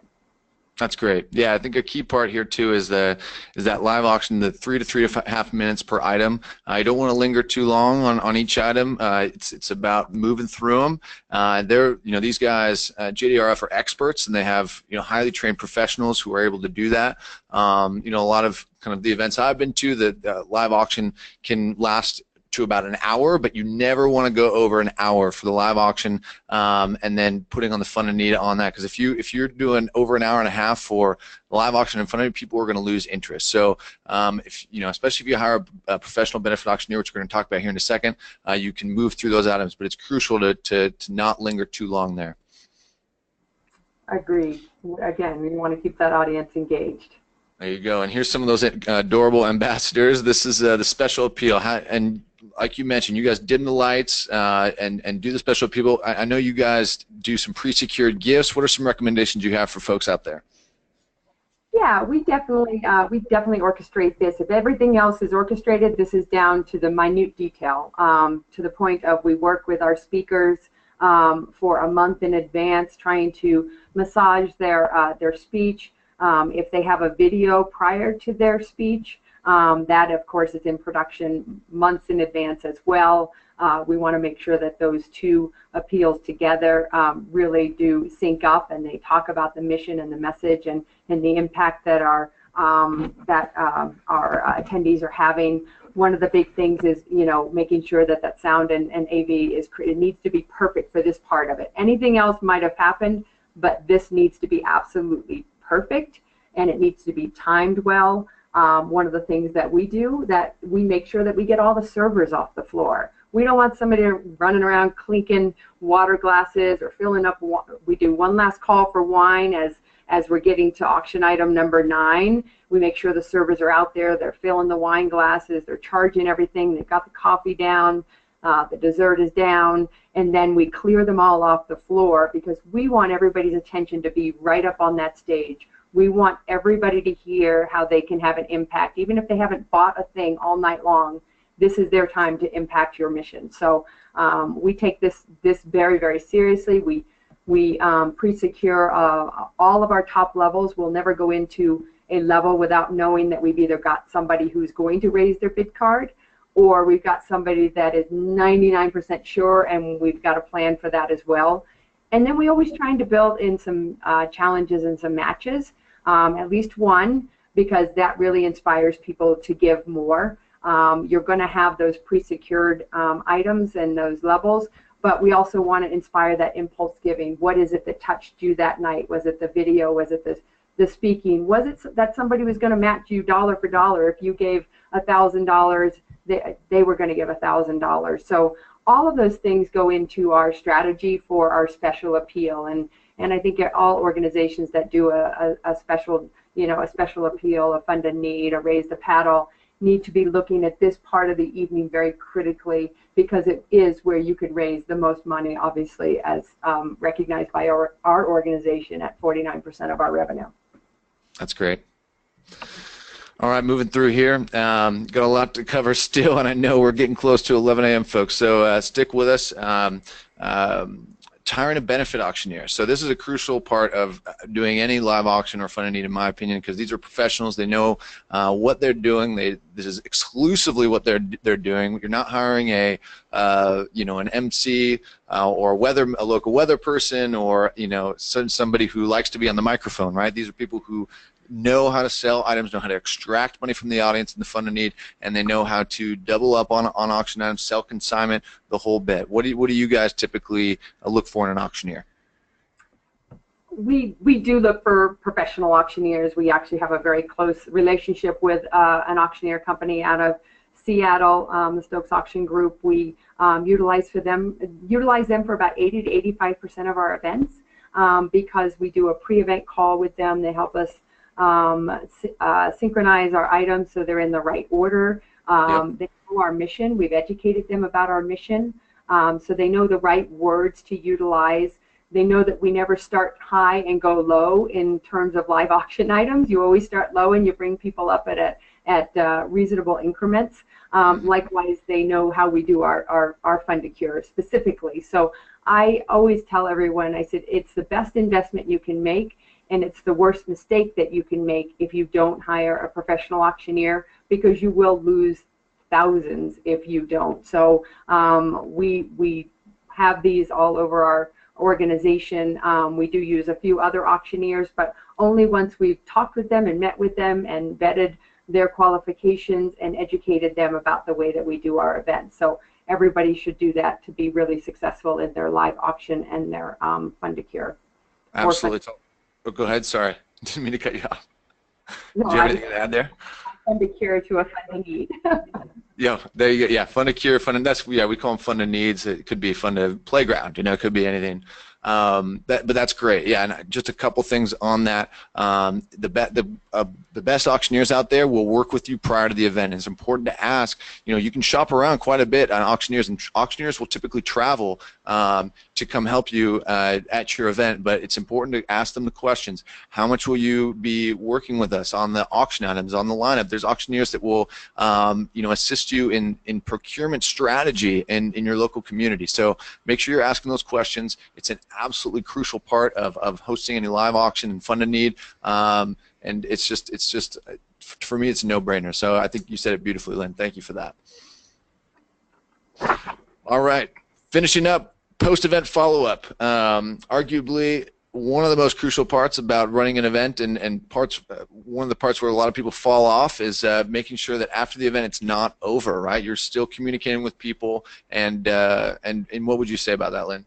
Speaker 1: That's great. Yeah, I think a key part here too is that live auction, the 3 to 3.5 minutes per item. You don't want to linger too long on each item. It's about moving through them. These guys, JDRF are experts, and they have highly trained professionals who are able to do that. A lot of kind of the events I've been to, the live auction can last to about an hour, but you never want to go over an hour for the live auction, and then putting on the fun and need on that, because if you're doing over an hour and a half for the live auction in front of you, people are going to lose interest. So especially if you hire a professional benefit auctioneer, which we're going to talk about here in a second, you can move through those items, but it's crucial to not linger too long there.
Speaker 2: Agreed. Again, we want to keep that audience engaged.
Speaker 1: There you go. And here's some of those adorable ambassadors. This is the special appeal. And like you mentioned, you guys dim the lights and do the special appeal. I know you guys do some pre-secured gifts. What are some recommendations you have for folks out there?
Speaker 2: Yeah, we definitely orchestrate this. If everything else is orchestrated, this is down to the minute detail, to the point of we work with our speakers for a month in advance, trying to massage their speech. If they have a video prior to their speech, that of course is in production months in advance as well. We want to make sure that those two appeals together really do sync up, and they talk about the mission and the message and the impact that our attendees are having. One of the big things is making sure that sound and AV it needs to be perfect for this part of it. Anything else might have happened, but this needs to be absolutely perfect, and it needs to be timed well. One of the things that we do, that we make sure that we get all the servers off the floor. We don't want somebody running around clinking water glasses or filling up. We do one last call for wine as we're getting to auction item number 9. We make sure the servers are out there. They're filling the wine glasses. They're charging everything. They've got the coffee down. The dessert is down. And then we clear them all off the floor, because we want everybody's attention to be right up on that stage. We want everybody to hear how they can have an impact. Even if they haven't bought a thing all night long, this is their time to impact your mission. So we take this very, very seriously. We pre-secure all of our top levels. We'll never go into a level without knowing that we've either got somebody who's going to raise their bid card, or we've got somebody that is 99% sure, and we've got a plan for that as well. And then we always trying to build in some challenges and some matches, at least one, because that really inspires people to give more. You're going to have those pre-secured items and those levels, but we also want to inspire that impulse giving. What is it that touched you that night? Was it the video? Was it the speaking? Was it that somebody was going to match you dollar for dollar? If you gave $1,000, they were going to give $1,000. So all of those things go into our strategy for our special appeal, and I think all organizations that do a special, a special appeal, a fund a need, a raise the paddle, need to be looking at this part of the evening very critically, because it is where you could raise the most money, obviously, as recognized by our organization at 49% of our revenue.
Speaker 1: That's great. All right, moving through here. Got a lot to cover still, and I know we're getting close to 11 a.m., folks, so stick with us. Hiring a benefit auctioneer. So this is a crucial part of doing any live auction or fund a need, in my opinion, because these are professionals. They know what they're doing. This is exclusively what they're doing. You're not hiring an MC or a local weather person, or somebody who likes to be on the microphone, right? These are people who know how to sell items, know how to extract money from the audience in the fund and need, and they know how to double up on auction items, sell consignment, the whole bit. What do you guys typically look for in an auctioneer?
Speaker 2: We do look for professional auctioneers. We actually have a very close relationship with an auctioneer company out of Seattle, the Stokes Auction Group. We utilize them for about 80 to 85% of our events, because we do a pre-event call with them. They help us synchronize our items so they're in the right order.
Speaker 1: Yep.
Speaker 2: They know our mission. We've educated them about our mission, so they know the right words to utilize. They know that we never start high and go low in terms of live auction items. You always start low and you bring people up at reasonable increments. Likewise, they know how we do our fund to cure specifically. So I always tell everyone, I said, it's the best investment you can make, and it's the worst mistake that you can make if you don't hire a professional auctioneer, because you will lose thousands if you don't. So we have these all over our organization. We do use a few other auctioneers, but only once we've talked with them and met with them and vetted their qualifications and educated them about the way that we do our events. So everybody should do that to be really successful in their live auction and their fund to cure.
Speaker 1: Absolutely. Oh, go ahead. Sorry, didn't mean to cut you off.
Speaker 2: No,
Speaker 1: Do you have anything to add there?
Speaker 2: Fund to cure to a fund to need.
Speaker 1: Yeah, there you go. Yeah, fund to cure, fund, and that's, yeah, we call them fund to needs. It could be fund to playground. It could be anything. But that's great. Yeah, and just a couple things on that. The best auctioneers out there will work with you prior to the event. It's important to ask. You can shop around quite a bit on auctioneers, and auctioneers will typically travel to come help you at your event. But it's important to ask them the questions. How much will you be working with us on the auction items, on the lineup? There's auctioneers that will assist you in procurement strategy in your local community. So make sure you're asking those questions. It's an absolutely crucial part of hosting any live auction and fund a need, and it's just for me, it's a no-brainer. So I think you said it beautifully, Lynn. Thank you for that. All right, finishing up, post-event follow-up. Arguably one of the most crucial parts about running an event, and one of the parts where a lot of people fall off, is making sure that after the event it's not over, right? You're still communicating with people, and what would you say about that, Lynn?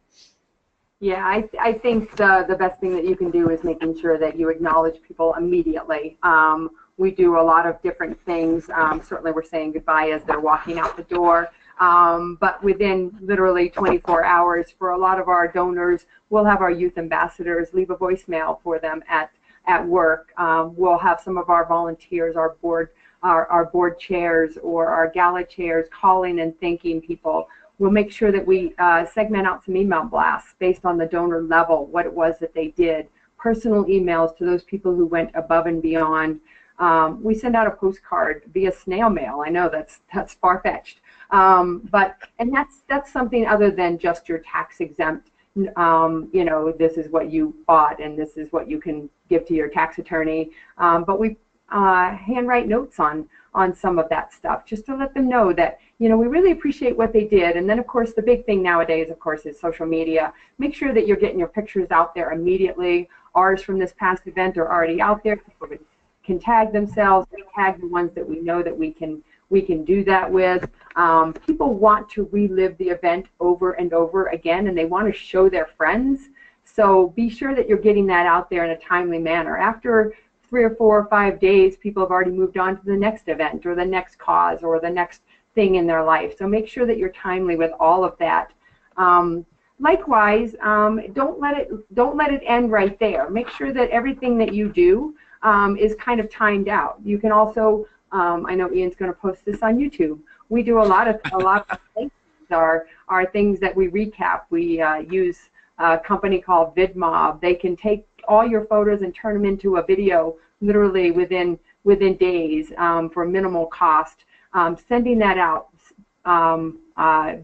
Speaker 2: Yeah, I think the best thing that you can do is making sure that you acknowledge people immediately. We do a lot of different things. Certainly we're saying goodbye as they're walking out the door. But within literally 24 hours, for a lot of our donors, we'll have our youth ambassadors leave a voicemail for them at work. We'll have some of our volunteers, our board chairs or our gala chairs calling and thanking people. We'll make sure that we segment out some email blasts based on the donor level, what it was that they did, personal emails to those people who went above and beyond. We send out a postcard via snail mail. I know that's far-fetched, but that's something other than just your tax exempt. This is what you bought and this is what you can give to your tax attorney. But we handwrite notes on some of that stuff, just to let them know that we really appreciate what they did. And then of course the big thing nowadays, of course, is social media. Make sure that you're getting your pictures out there immediately. Ours from this past event are already out there. People can tag themselves. We tag the ones that we know that we can do that with. People want to relive the event over and over again, and they want to show their friends. So be sure that you're getting that out there in a timely manner. After 3 or 4 or 5 days, people have already moved on to the next event or the next cause or the next thing in their life. So make sure that you're timely with all of that. Likewise, don't let it end right there. Make sure that everything that you do is kind of timed out. You can also, I know Ian's going to post this on YouTube. We do a lot of things are things that we recap. We use a company called VidMob. They can take all your photos and turn them into a video literally within days for minimal cost. Sending that out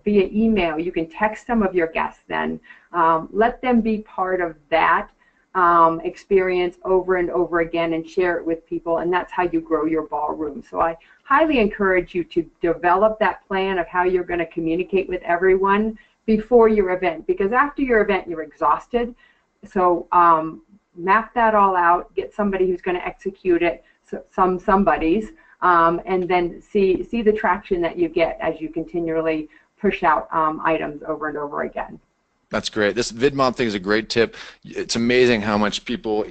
Speaker 2: via email. You can text some of your guests then. Let them be part of that experience over and over again and share it with people, and that's how you grow your ballroom. So I highly encourage you to develop that plan of how you're going to communicate with everyone before your event, because after your event you're exhausted. So map that all out, get somebody who's going to execute it, somebody's, and then see the traction that you get as you continually push out items over and over again.
Speaker 1: That's great. This VidMob thing is a great tip. It's amazing how much people,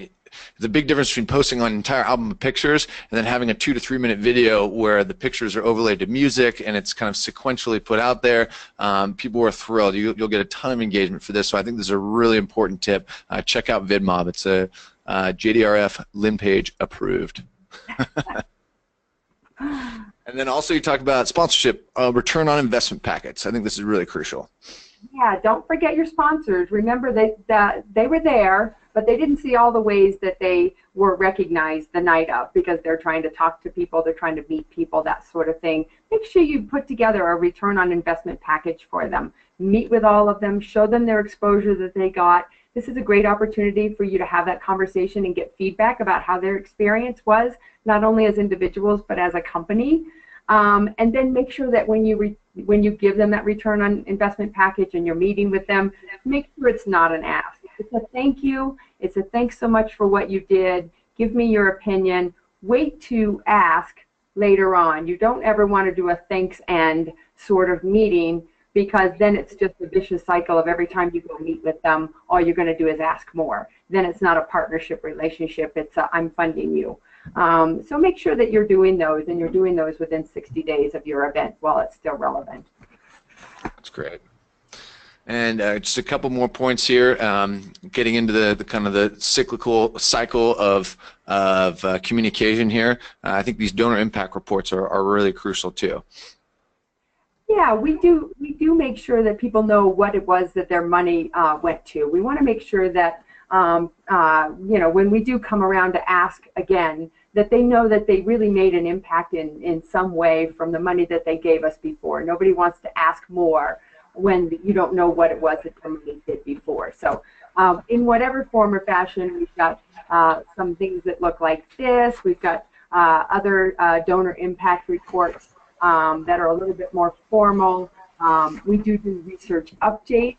Speaker 1: the big difference between posting on an entire album of pictures and then having a 2 to 3 minute video where the pictures are overlaid to music and it's kind of sequentially put out there. People are thrilled. You'll get a ton of engagement for this. So I think this is a really important tip. Check out VidMob. It's a JDRF Lynn Page approved. And then also you talked about sponsorship, return on investment packets. I think this is really crucial.
Speaker 2: Yeah, don't forget your sponsors. Remember that they were there, but they didn't see all the ways that they were recognized the night of, because they're trying to talk to people, they're trying to meet people, that sort of thing. Make sure you put together a return on investment package for them. Meet with all of them, show them their exposure that they got. This is a great opportunity for you to have that conversation and get feedback about how their experience was, not only as individuals but as a company. And then make sure that when you give them that return on investment package and you're meeting with them, make sure it's not an ask. It's a thank you. It's a thanks so much for what you did. Give me your opinion. Wait to ask later on. You don't ever want to do a thanks and sort of meeting, because then it's just a vicious cycle of every time you go meet with them, all you're going to do is ask more. Then it's not a partnership relationship. It's a, I'm funding you. So make sure that you're doing those, and you're doing those within 60 days of your event while it's still relevant.
Speaker 1: That's great. And just a couple more points here, getting into the kind of the cyclical cycle of communication here. I think these donor impact reports are really crucial too.
Speaker 2: Yeah, we do make sure that people know what it was that their money went to. We want to make sure that you know, when we do come around to ask again, that they know that they really made an impact in some way from the money that they gave us before. Nobody wants to ask more when you don't know what it was that somebody did before. So in whatever form or fashion, we've got some things that look like this. We've got other donor impact reports that are a little bit more formal. We do research updates.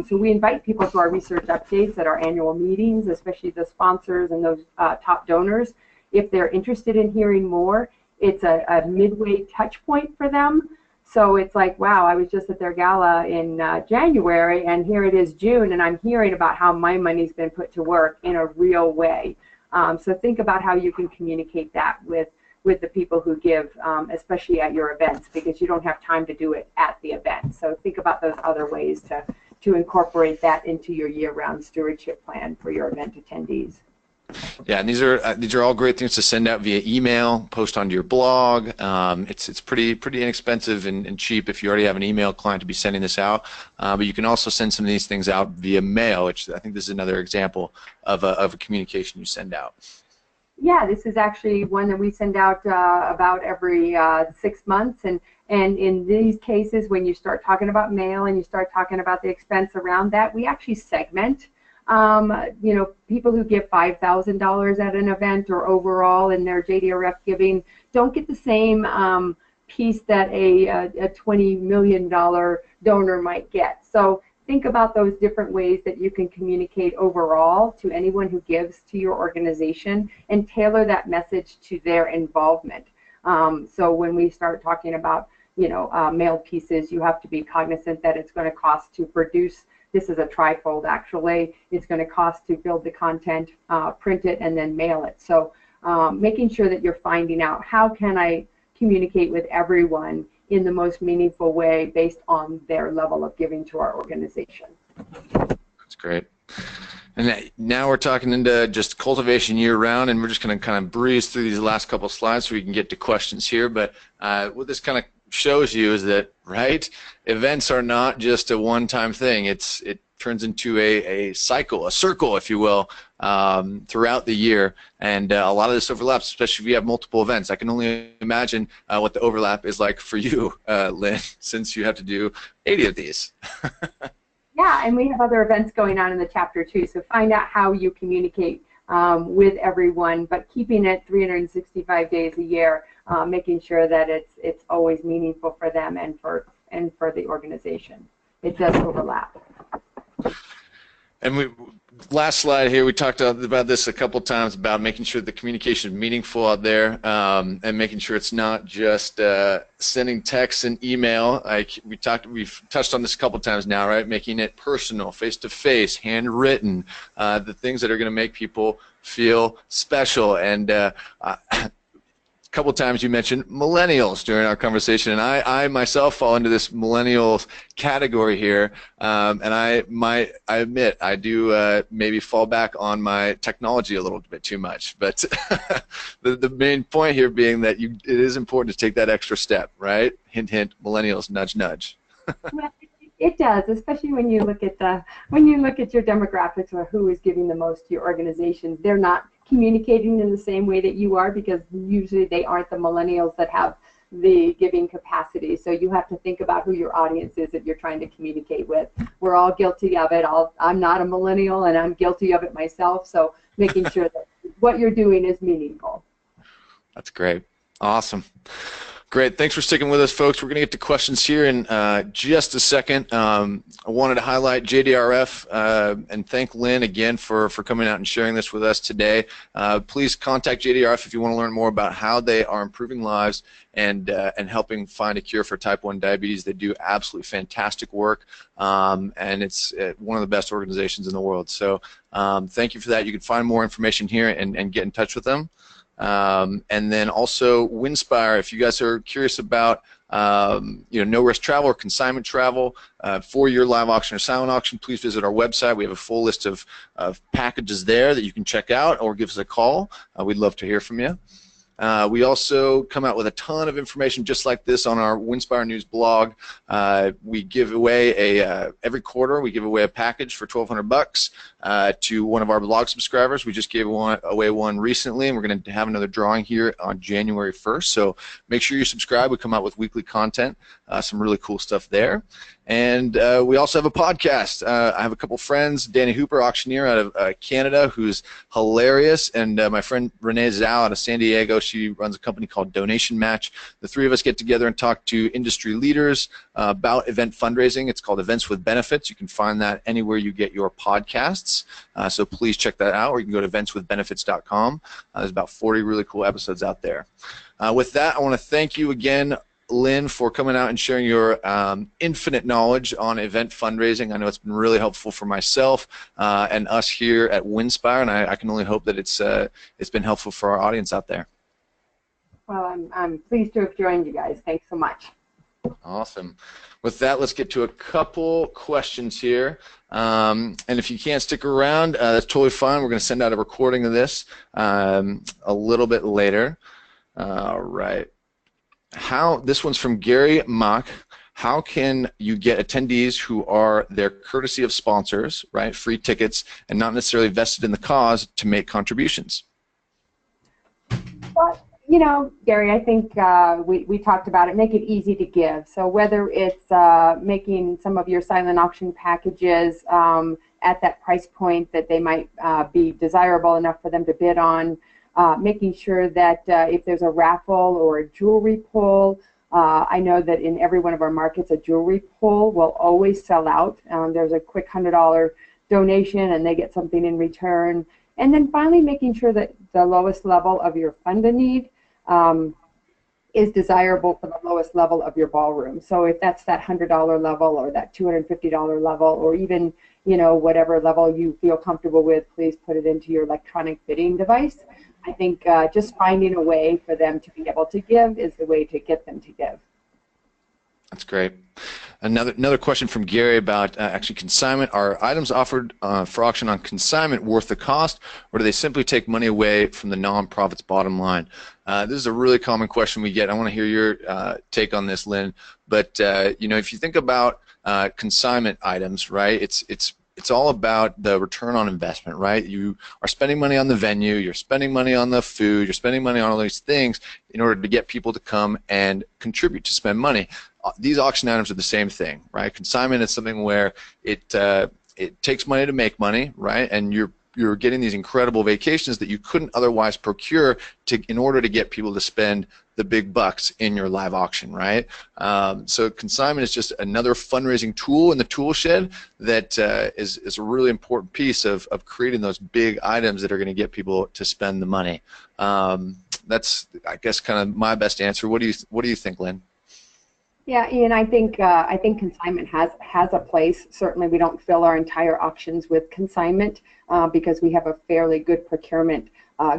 Speaker 2: So we invite people to our research updates at our annual meetings, especially the sponsors and those top donors. If they're interested in hearing more, it's a midway touch point for them. So it's like, wow, I was just at their gala in January, and here it is June, and I'm hearing about how my money's been put to work in a real way. So think about how you can communicate that with the people who give, especially at your events, because you don't have time to do it at the event. So think about those other ways to incorporate that into your year-round stewardship plan for your event attendees.
Speaker 1: Yeah, and these are all great things to send out via email, post onto your blog. It's pretty inexpensive and cheap if you already have an email client to be sending this out. But you can also send some of these things out via mail, which I think this is another example of a communication you send out.
Speaker 2: Yeah, this is actually one that we send out about every 6 months, and in these cases, when you start talking about mail and you start talking about the expense around that, we actually segment. You know, people who give $5,000 at an event or overall in their JDRF giving don't get the same piece that a $20 million donor might get. So think about those different ways that you can communicate overall to anyone who gives to your organization and tailor that message to their involvement. So when we start talking about, you know, mailed pieces, you have to be cognizant that it's going to cost to produce. This is a trifold actually. It's going to cost to build the content, print it, and then mail it. So making sure that you're finding out how can I communicate with everyone in the most meaningful way based on their level of giving to our organization.
Speaker 1: That's great. And now we're talking into just cultivation year-round, and we're just going to kind of breeze through these last couple slides so we can get to questions here. But what this kind of shows you is that, right, events are not just a one-time thing. It turns into a cycle, a circle, if you will, throughout the year. And a lot of this overlaps, especially if you have multiple events. I can only imagine what the overlap is like for you, Lynn, since you have to do 80 of these.
Speaker 2: Yeah, and we have other events going on in the chapter too, so find out how you communicate with everyone, but keeping it 365 days a year, making sure that it's always meaningful for them and for the organization. It does overlap.
Speaker 1: And last slide here, we talked about this a couple times, about making sure the communication is meaningful out there, and making sure it's not just sending text and email. Like we've touched on this a couple times now, right? Making it personal, face-to-face, handwritten, the things that are going to make people feel special. And couple times you mentioned millennials during our conversation, and I myself fall into this millennials category here, and I admit I do maybe fall back on my technology a little bit too much, but the main point here being that it is important to take that extra step, right? Hint, hint, millennials, nudge, nudge.
Speaker 2: Well, it does, especially when you look at your demographics or who is giving the most to your organization. They're not communicating in the same way that you are, because usually they aren't the millennials that have the giving capacity. So you have to think about who your audience is that you're trying to communicate with. We're all guilty of it. I'm not a millennial, and I'm guilty of it myself. So making sure that what you're doing is meaningful.
Speaker 1: That's great. Awesome. Great. Thanks for sticking with us, folks. We're going to get to questions here in just a second. I wanted to highlight JDRF and thank Lynn again for coming out and sharing this with us today. Please contact JDRF if you want to learn more about how they are improving lives and helping find a cure for type 1 diabetes. They do absolutely fantastic work, and it's one of the best organizations in the world. So thank you for that. You can find more information here and get in touch with them. And then also Winspire, if you guys are curious about no-risk travel or consignment travel for your live auction or silent auction, please visit our website. We have a full list of packages there that you can check out, or give us a call. We'd love to hear from you. We also come out with a ton of information just like this on our Winspire News blog. We give away every quarter we give away a package for $1,200 to one of our blog subscribers. We just gave away one recently, and we're going to have another drawing here on January 1st. So make sure you subscribe. We come out with weekly content, some really cool stuff there. And we also have a podcast. I have a couple friends, Danny Hooper, auctioneer out of Canada, who's hilarious, and my friend Renee Zhao out of San Diego. She runs a company called Donation Match. The three of us get together and talk to industry leaders about event fundraising. It's called Events with Benefits. You can find that anywhere you get your podcasts. So please check that out, or you can go to eventswithbenefits.com. There's about 40 really cool episodes out there. With that, I want to thank you again, Lynn, for coming out and sharing your infinite knowledge on event fundraising. I know it's been really helpful for myself and us here at Winspire, and I can only hope that it's been helpful for our audience out there.
Speaker 2: Well, I'm pleased to have joined you guys. Thanks so much.
Speaker 1: Awesome. With that, let's get to a couple questions here. And if you can't stick around, that's totally fine. We're going to send out a recording of this a little bit later. All right. This one's from Gary Mock. How can you get attendees who are their courtesy of sponsors, right, free tickets, and not necessarily vested in the cause to make contributions?
Speaker 2: Well, you know, Gary, I think we talked about it. Make it easy to give. So whether it's making some of your silent auction packages at that price point that they might be desirable enough for them to bid on, making sure that if there's a raffle or a jewelry pull, I know that in every one of our markets a jewelry pull will always sell out. There's a quick $100 donation and they get something in return. And then finally making sure that the lowest level of your fund in need is desirable for the lowest level of your ballroom. So if that's that $100 level or that $250 level, or even, you know, whatever level you feel comfortable with, please put it into your electronic bidding device. I think just finding a way for them to be able to give is the way to get them to give.
Speaker 1: That's great. Another question from Gary about actually consignment. Are items offered for auction on consignment worth the cost, or do they simply take money away from the nonprofit's bottom line? This is a really common question we get. I want to hear your take on this, Lynn. But you know, if you think about consignment items, right? It's all about the return on investment, right? You are spending money on the venue, you're spending money on the food, you're spending money on all these things in order to get people to come and contribute to spend money. These auction items are the same thing, right? Consignment is something where it takes money to make money, right? And you're getting these incredible vacations that you couldn't otherwise procure in order to get people to spend the big bucks in your live auction, right? So consignment is just another fundraising tool in the tool shed that is a really important piece of creating those big items that are going to get people to spend the money. That's, I guess, kind of my best answer. What do you think, Lynn?
Speaker 2: Yeah, Ian, I think consignment has a place. Certainly, we don't fill our entire auctions with consignment because we have a fairly good procurement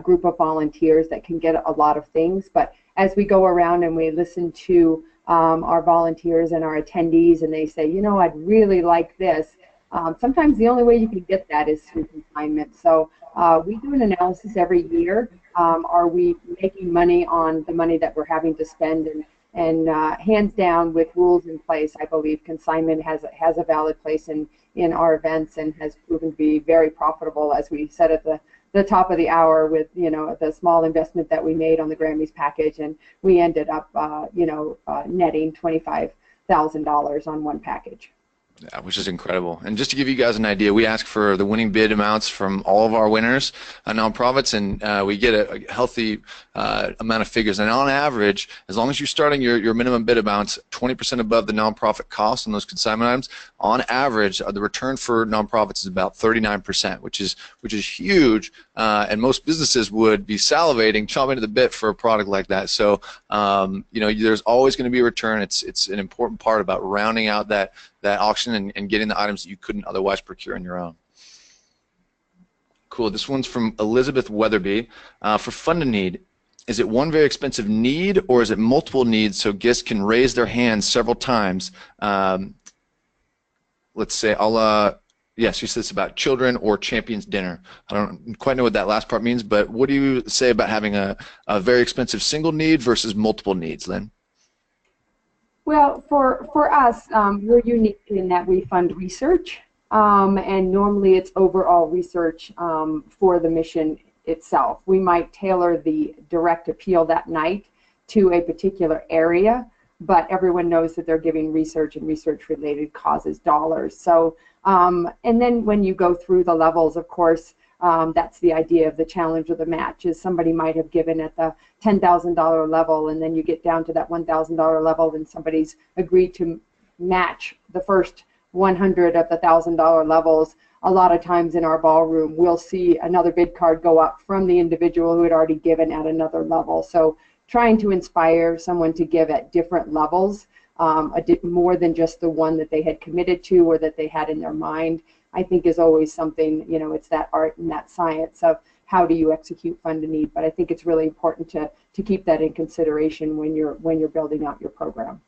Speaker 2: group of volunteers that can get a lot of things. But as we go around and we listen to our volunteers and our attendees, and they say, you know, I'd really like this. Sometimes the only way you can get that is through consignment. So we do an analysis every year. Are we making money on the money that we're having to spend? And hands down, with rules in place, I believe consignment has a valid place in our events and has proven to be very profitable, as we said at the top of the hour, with, you know, the small investment that we made on the Grammys package, and we ended up netting $25,000 on one package.
Speaker 1: Yeah, which is incredible. And just to give you guys an idea, we ask for the winning bid amounts from all of our winners, nonprofits, and we get a healthy amount of figures. And on average, as long as you're starting your minimum bid amounts 20% above the nonprofit cost on those consignment items, on average, the return for nonprofits is about 39%, which is huge. And most businesses would be salivating, chomping at the bit for a product like that. So, you know, there's always going to be a return. It's an important part about rounding out that auction and getting the items that you couldn't otherwise procure on your own. Cool. This one's from Elizabeth Weatherby. For Fund a Need, is it one very expensive need, or is it multiple needs so guests can raise their hands several times? Let's say, yes, she says about children or champions dinner. I don't quite know what that last part means, but what do you say about having a very expensive single need versus multiple needs, Lynn?
Speaker 2: Well, for us, we're unique in that we fund research, and normally it's overall research for the mission itself. We might tailor the direct appeal that night to a particular area, but everyone knows that they're giving research and research-related causes dollars. So, and then when you go through the levels, of course, that's the idea of the challenge or the match, is somebody might have given at the $10,000 level, and then you get down to that $1,000 level and somebody's agreed to match the first 100 of the $1,000 levels. A lot of times in our ballroom, we'll see another bid card go up from the individual who had already given at another level. So trying to inspire someone to give at different levels, more than just the one that they had committed to or that they had in their mind, I think is always something, you know, it's that art and that science of how do you execute Fund a Need. But I think it's really important to keep that in consideration when you're building out your program.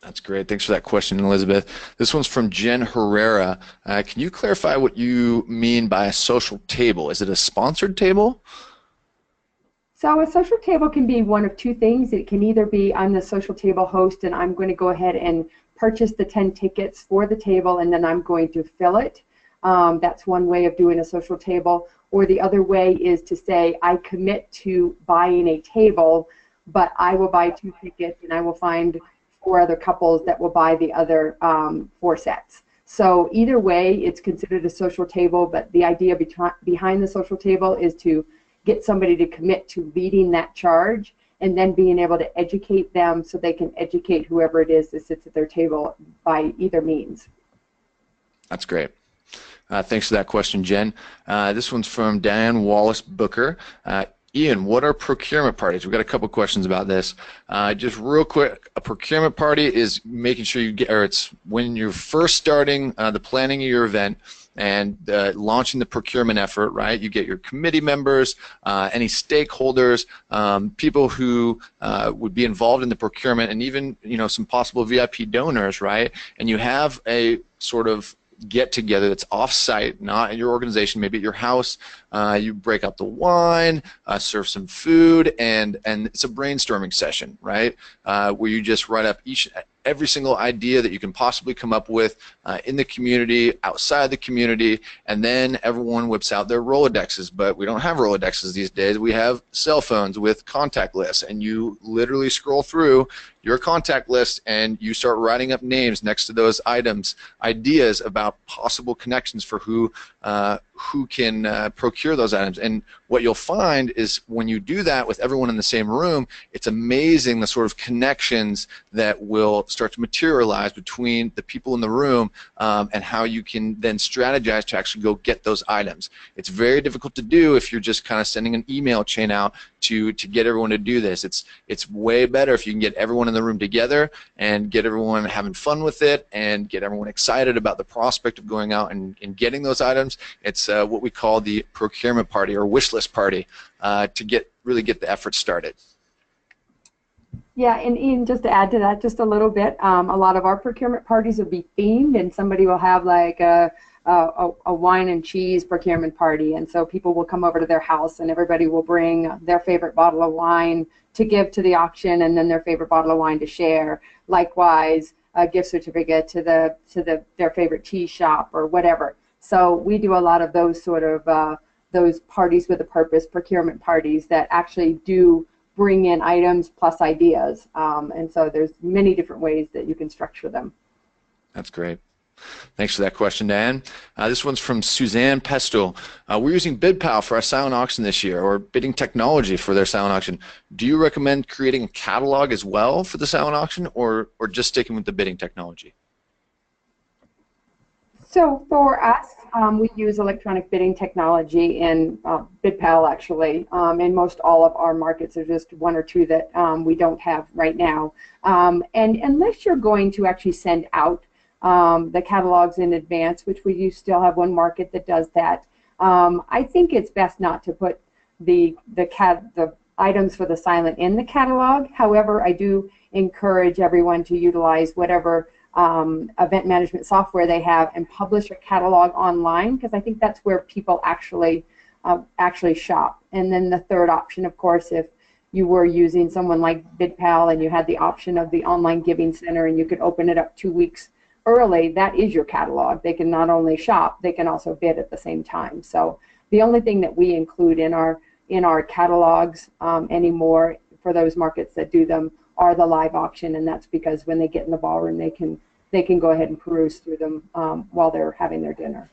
Speaker 1: That's great. Thanks for that question, Elizabeth. This one's from Jen Herrera. Can you clarify what you mean by a social table? Is it a sponsored table?
Speaker 2: So a social table can be one of two things. It can either be I'm the social table host and I'm going to go ahead and purchase the 10 tickets for the table and then I'm going to fill it. That's one way of doing a social table. Or the other way is to say I commit to buying a table, but I will buy 2 tickets and I will find 4 other couples that will buy the other 4 sets. So either way, it's considered a social table, but the idea behind the social table is to get somebody to commit to leading that charge and then being able to educate them so they can educate whoever it is that sits at their table by either means.
Speaker 1: That's great. Thanks for that question, Jen. This one's from Diane Wallace Booker. Ian, what are procurement parties? We've got a couple questions about this. Just real quick, a procurement party is making sure you get, or it's when you're first starting the planning of your event, and launching the procurement effort, right? You get your committee members, any stakeholders, people who would be involved in the procurement, and even some possible VIP donors, right? And you have a sort of get together that's off-site, not at your organization, maybe at your house. You break out the wine, serve some food, and it's a brainstorming session, right? Where you just write up every single idea that you can possibly come up with in the community, outside the community, and then everyone whips out their Rolodexes. But we don't have Rolodexes these days. We have cell phones with contact lists, and you literally scroll through your contact list and you start writing up names next to those items, ideas about possible connections for who can procure those items. And what you'll find is when you do that with everyone in the same room, it's amazing the sort of connections that will start to materialize between the people in the room, and how you can then strategize to actually go get those items. It's very difficult to do if you're just kind of sending an email chain out to get everyone to do this. It's way better if you can get everyone in the room together and get everyone having fun with it and get everyone excited about the prospect of going out and getting those items. It's what we call the procurement party or wish list party, to really get the effort started.
Speaker 2: Yeah, and Ian, just to add to that just a little bit, a lot of our procurement parties will be themed, and somebody will have like a wine and cheese procurement party, and so people will come over to their house and everybody will bring their favorite bottle of wine to give to the auction, and then their favorite bottle of wine to share. Likewise, a gift certificate to their favorite cheese shop or whatever. So we do a lot of those sort of those parties with a purpose, procurement parties that actually do bring in items plus ideas, and so there's many different ways that you can structure them.
Speaker 1: That's great. Thanks for that question, Dan. This one's from Suzanne Pesto. We're using BidPal for our silent auction this year, or bidding technology for their silent auction. Do you recommend creating a catalog as well for the silent auction, or just sticking with the bidding technology?
Speaker 2: So for us, we use electronic bidding technology in BidPal, actually. In most all of our markets, there's just one or two that we don't have right now. And unless you're going to actually send out the catalogs in advance, which we do still have one market that does that, I think it's best not to put the items for the silent in the catalog. However, I do encourage everyone to utilize whatever event management software they have and publish a catalog online, because I think that's where people actually shop. And then the third option, of course, if you were using someone like BidPal and you had the option of the online giving center and you could open it up 2 weeks early, that is your catalog. They can not only shop, they can also bid at the same time. So the only thing that we include in our catalogs anymore for those markets that do them are the live auction, and that's because when they get in the ballroom, they can go ahead and peruse through them while they're having their dinner.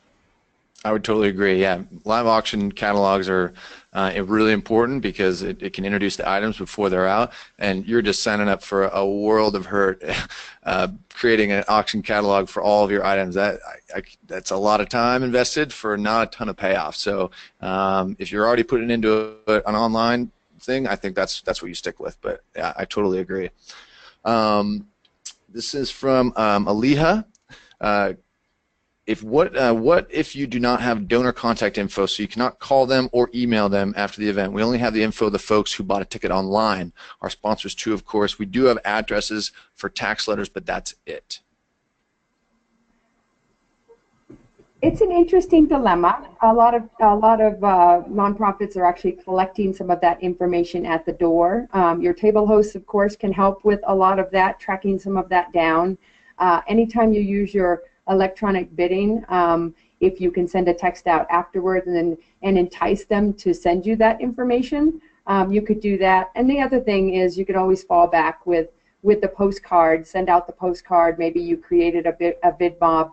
Speaker 1: I would totally agree. Yeah, live auction catalogs are really important because it can introduce the items before they're out, and you're just signing up for a world of hurt creating an auction catalog for all of your items. That's a lot of time invested for not a ton of payoff. So if you're already putting into an online thing, I think that's what you stick with. But yeah, I totally agree. This is from Aliha. What if you do not have donor contact info, so you cannot call them or email them after the event? We only have the info of the folks who bought a ticket online. Our sponsors too, of course. We do have addresses for tax letters, but that's it.
Speaker 2: It's an interesting dilemma. A lot of nonprofits are actually collecting some of that information at the door. Your table hosts, of course, can help with a lot of that, tracking some of that down. Anytime you use your electronic bidding, if you can send a text out afterwards and entice them to send you that information, you could do that. And the other thing is you could always fall back with the postcard, send out the postcard. Maybe you created a VidMob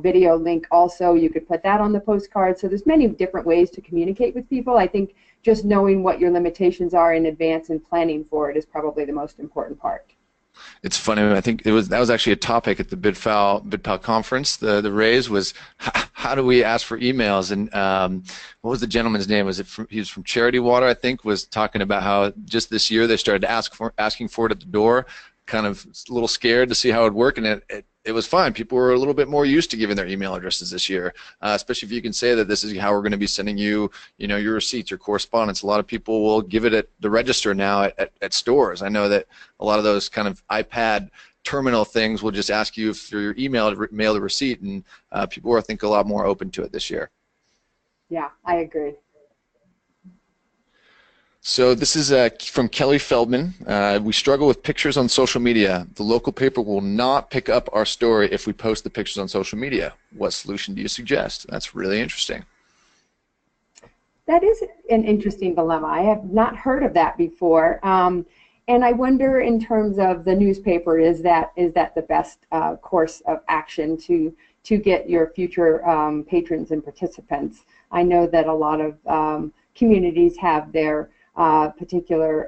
Speaker 2: video link also. You could put that on the postcard. So there's many different ways to communicate with people. I think just knowing what your limitations are in advance and planning for it is probably the most important part.
Speaker 1: It's funny. I think that was actually a topic at the BidPal conference. The raise was how do we ask for emails? And what was the gentleman's name? He was from Charity Water, I think, was talking about how just this year they started asking for it at the door, kind of a little scared to see how it would work, and it was fine. People were a little bit more used to giving their email addresses this year, especially if you can say that this is how we're going to be sending you, your receipts, your correspondence. A lot of people will give it at the register now at stores. I know that a lot of those kind of iPad terminal things will just ask you for your email to mail the receipt, and people are, I think, a lot more open to it this year.
Speaker 2: Yeah, I agree.
Speaker 1: So this is from Kelly Feldman. We struggle with pictures on social media. The local paper will not pick up our story if we post the pictures on social media. What solution do you suggest? That's really interesting.
Speaker 2: That is an interesting dilemma. I have not heard of that before. And I wonder, in terms of the newspaper, is that the best course of action to get your future patrons and participants? I know that a lot of communities have their particular,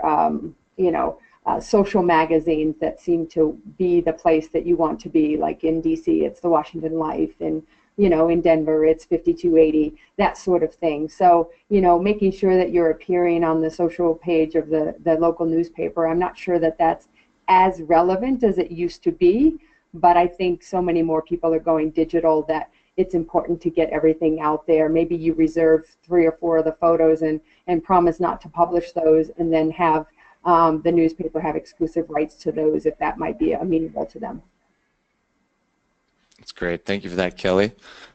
Speaker 2: social magazines that seem to be the place that you want to be. Like in DC, it's the Washington Life, and in Denver, it's 5280, that sort of thing. So, making sure that you're appearing on the social page of the local newspaper. I'm not sure that that's as relevant as it used to be, but I think so many more people are going digital that it's important to get everything out there. Maybe you reserve 3 or 4 of the photos and promise not to publish those, and then have the newspaper have exclusive rights to those if that might be amenable to them.
Speaker 1: That's great. Thank you for that, Kelly.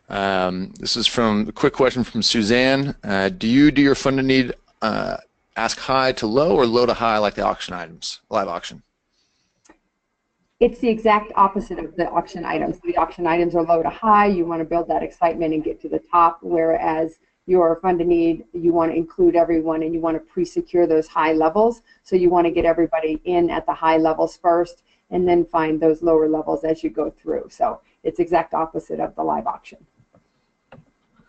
Speaker 1: This is a quick question from Suzanne. Do you do your fund to need ask high to low or low to high like the auction items, live auction?
Speaker 2: It's the exact opposite of the auction items. The auction items are low to high. You want to build that excitement and get to the top, whereas your fund to need, you want to include everyone and you want to pre-secure those high levels. So you want to get everybody in at the high levels first and then find those lower levels as you go through. So it's exact opposite of the live auction.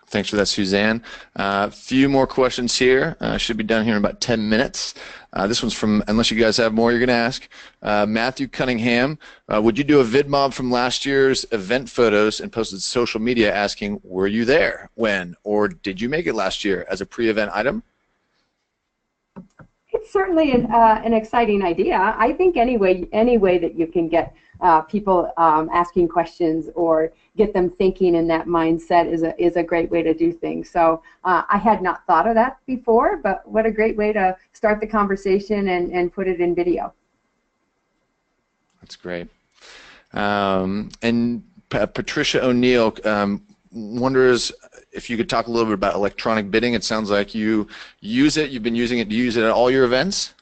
Speaker 1: Thanks for that, Suzanne. A few more questions here. Should be done here in about 10 minutes. This one's from, unless you guys have more you're going to ask, Matthew Cunningham. Would you do a vid mob from last year's event photos and post it to social media asking, were you there, when, or did you make it last year as a pre-event item?
Speaker 2: It's certainly an exciting idea. I think any way that you can get people asking questions or get them thinking in that mindset is a great way to do things. So I had not thought of that before, but what a great way to start the conversation and put it in video.
Speaker 1: That's great. And Patricia O'Neill wonders if you could talk a little bit about electronic bidding. It sounds like you use it. You've been using it. Do you use it at all your events?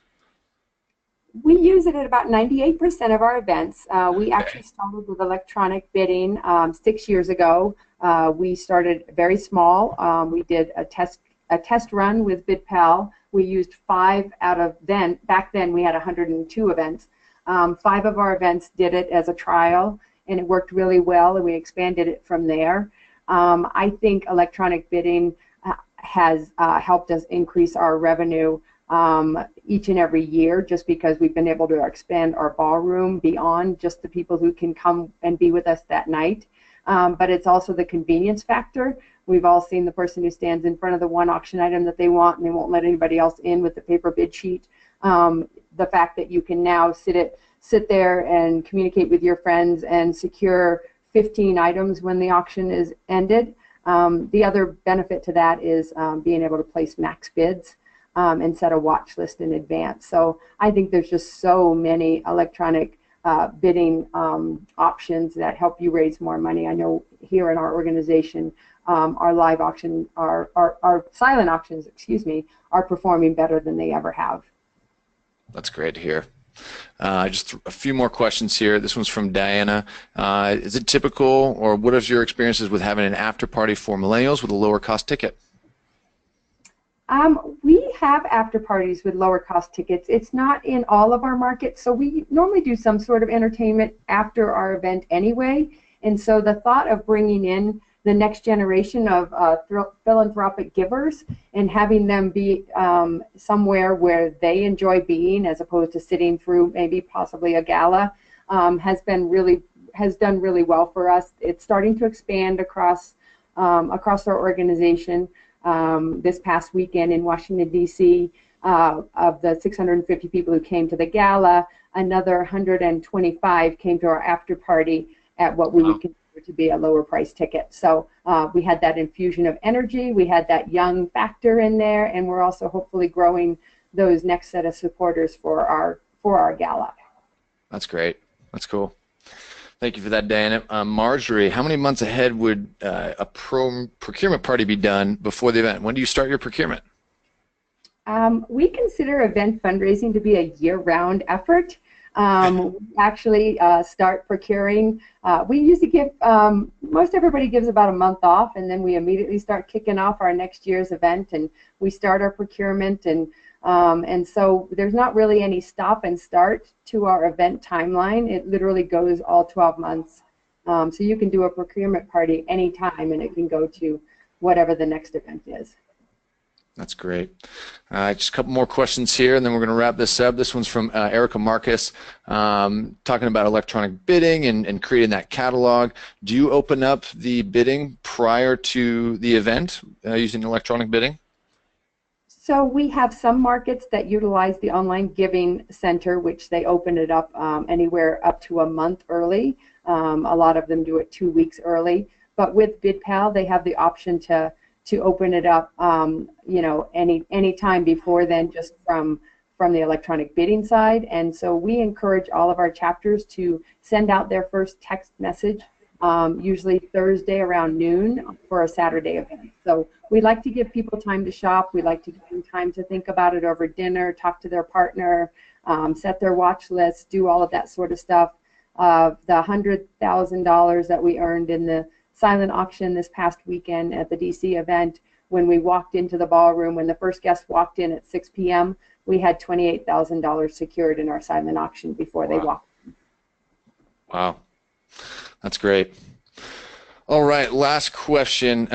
Speaker 2: We use it at about 98% of our events. We actually started with electronic bidding 6 years ago. We started very small. We did a test run with BidPal. We used 5 out of back then we had 102 events. 5 of our events did it as a trial, and it worked really well, and we expanded it from there. I think electronic bidding has helped us increase our revenue each and every year, just because we've been able to expand our ballroom beyond just the people who can come and be with us that night. But it's also the convenience factor. We've all seen the person who stands in front of the one auction item that they want and they won't let anybody else in with the paper bid sheet. The fact that you can now sit there and communicate with your friends and secure 15 items when the auction is ended. The other benefit to that is being able to place max bids and set a watch list in advance. So I think there's just so many electronic bidding options that help you raise more money. I know here in our organization, our live auction, our silent auctions, excuse me, are performing better than they ever have.
Speaker 1: That's great to hear. Just a few more questions here. This one's from Diana. Is it typical, or what is your experiences with having an after party for millennials with a lower cost ticket?
Speaker 2: We have after parties with lower cost tickets. It's not in all of our markets, so we normally do some sort of entertainment after our event anyway. And so the thought of bringing in the next generation of philanthropic givers and having them be somewhere where they enjoy being, as opposed to sitting through maybe possibly a gala, has done really well for us. It's starting to expand across our organization. This past weekend in Washington, D.C., of the 650 people who came to the gala, another 125 came to our after party. at what we
Speaker 1: Wow.
Speaker 2: would consider to be a lower price ticket. So we had that infusion of energy, we had that young factor in there, and we're also hopefully growing those next set of supporters for our gala.
Speaker 1: That's great. That's cool. Thank you for that, Dan. Marjorie, how many months ahead would a procurement party be done before the event? When do you start your procurement?
Speaker 2: We consider event fundraising to be a year-round effort. We actually start procuring. We usually give, most everybody gives about a month off, and then we immediately start kicking off our next year's event, and we start our procurement, and so there's not really any stop and start to our event timeline. It literally goes all 12 months. So you can do a procurement party anytime, and it can go to whatever the next event is.
Speaker 1: That's great. Just a couple more questions here, and then we're going to wrap this up. This one's from Erica Marcus, talking about electronic bidding and creating that catalog. Do you open up the bidding prior to the event using electronic bidding?
Speaker 2: So we have some markets that utilize the online giving center, which they open it up anywhere up to a month early. A lot of them do it 2 weeks early. But with BidPal, they have the option to open it up, you know, any time before then, just from the electronic bidding side. And so we encourage all of our chapters to send out their first text message, usually Thursday around noon for a Saturday event. So we like to give people time to shop. We like to give them time to think about it over dinner, talk to their partner, set their watch list, do all of that sort of stuff. The $100,000 that we earned in the silent auction this past weekend at the DC event, when we walked into the ballroom, when the first guest walked in at 6 p.m., we had $28,000 secured in our silent auction before they walked in.
Speaker 1: Wow. That's great. All right, last question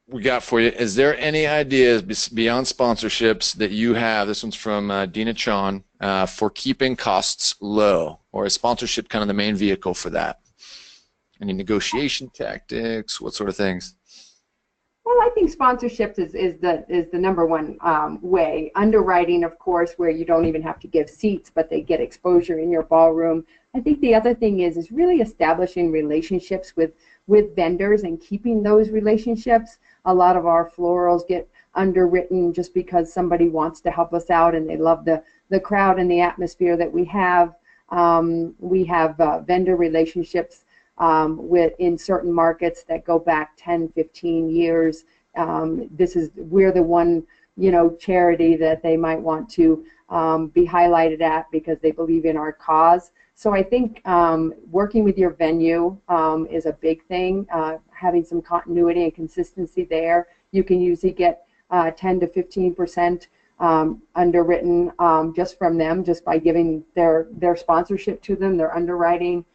Speaker 1: we got for you. Is there any ideas beyond sponsorships that you have, this one's from Dina Chon, for keeping costs low? Or is sponsorship kind of the main vehicle for that? Any negotiation tactics? What sort of things?
Speaker 2: Well, I think sponsorships is the number one way. Underwriting, of course, where you don't even have to give seats, but they get exposure in your ballroom. I think the other thing is really establishing relationships with vendors and keeping those relationships. A lot of our florals get underwritten just because somebody wants to help us out and they love the crowd and the atmosphere that we have. We have vendor relationships in certain markets that go back 10, 15 years. We're the one, you know, charity that they might want to be highlighted at because they believe in our cause. So I think working with your venue is a big thing. Having some continuity and consistency there. You can usually get 10 to 15% underwritten just from them, just by giving their sponsorship to them, their underwriting.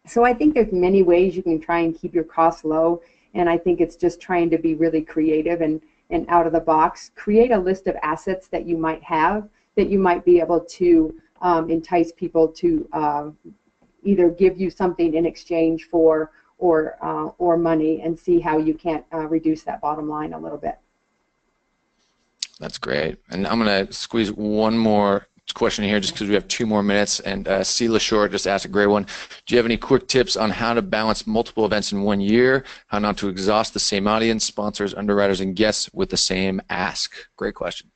Speaker 2: So I think there's many ways you can try and keep your costs low, and I think it's just trying to be really creative and out of the box. Create a list of assets that you might have that you might be able to entice people to either give you something in exchange for or money, and see how you can't reduce that bottom line a little bit.
Speaker 1: That's great. And I'm going to squeeze one more question here just because we have 2 more minutes. And Sela Short just asked a great one. Do you have any quick tips on how to balance multiple events in one year? How not to exhaust the same audience, sponsors, underwriters, and guests with the same ask? Great question.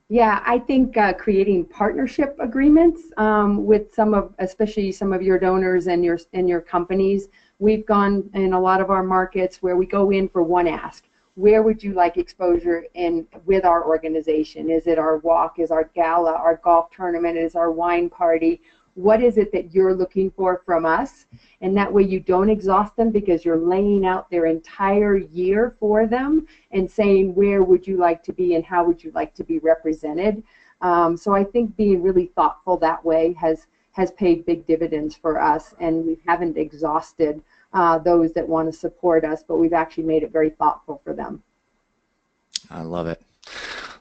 Speaker 2: Yeah, I think creating partnership agreements with especially some of your donors and your companies. We've gone in a lot of our markets where we go in for one ask. Where would you like exposure in with our organization? Is it our walk? Is our gala? Our golf tournament? Is our wine party? What is it that you're looking for from us? And that way you don't exhaust them because you're laying out their entire year for them and saying where would you like to be and how would you like to be represented. So I think being really thoughtful that way has paid big dividends for us, and we haven't exhausted those that want to support us, but we've actually made it very thoughtful for them.
Speaker 1: I love it.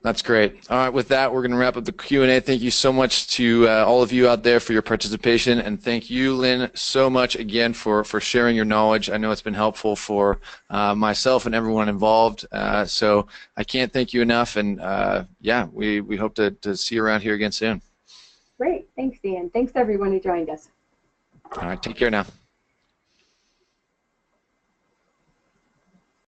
Speaker 1: That's great. All right, with that, we're going to wrap up the Q&A. Thank you so much to all of you out there for your participation, and thank you, Lynn, so much again for sharing your knowledge. I know it's been helpful for myself and everyone involved, so I can't thank you enough, and yeah, we hope to see you around here again soon.
Speaker 2: Great. Thanks, Ian. Thanks to everyone who joined us.
Speaker 1: All right, take care now.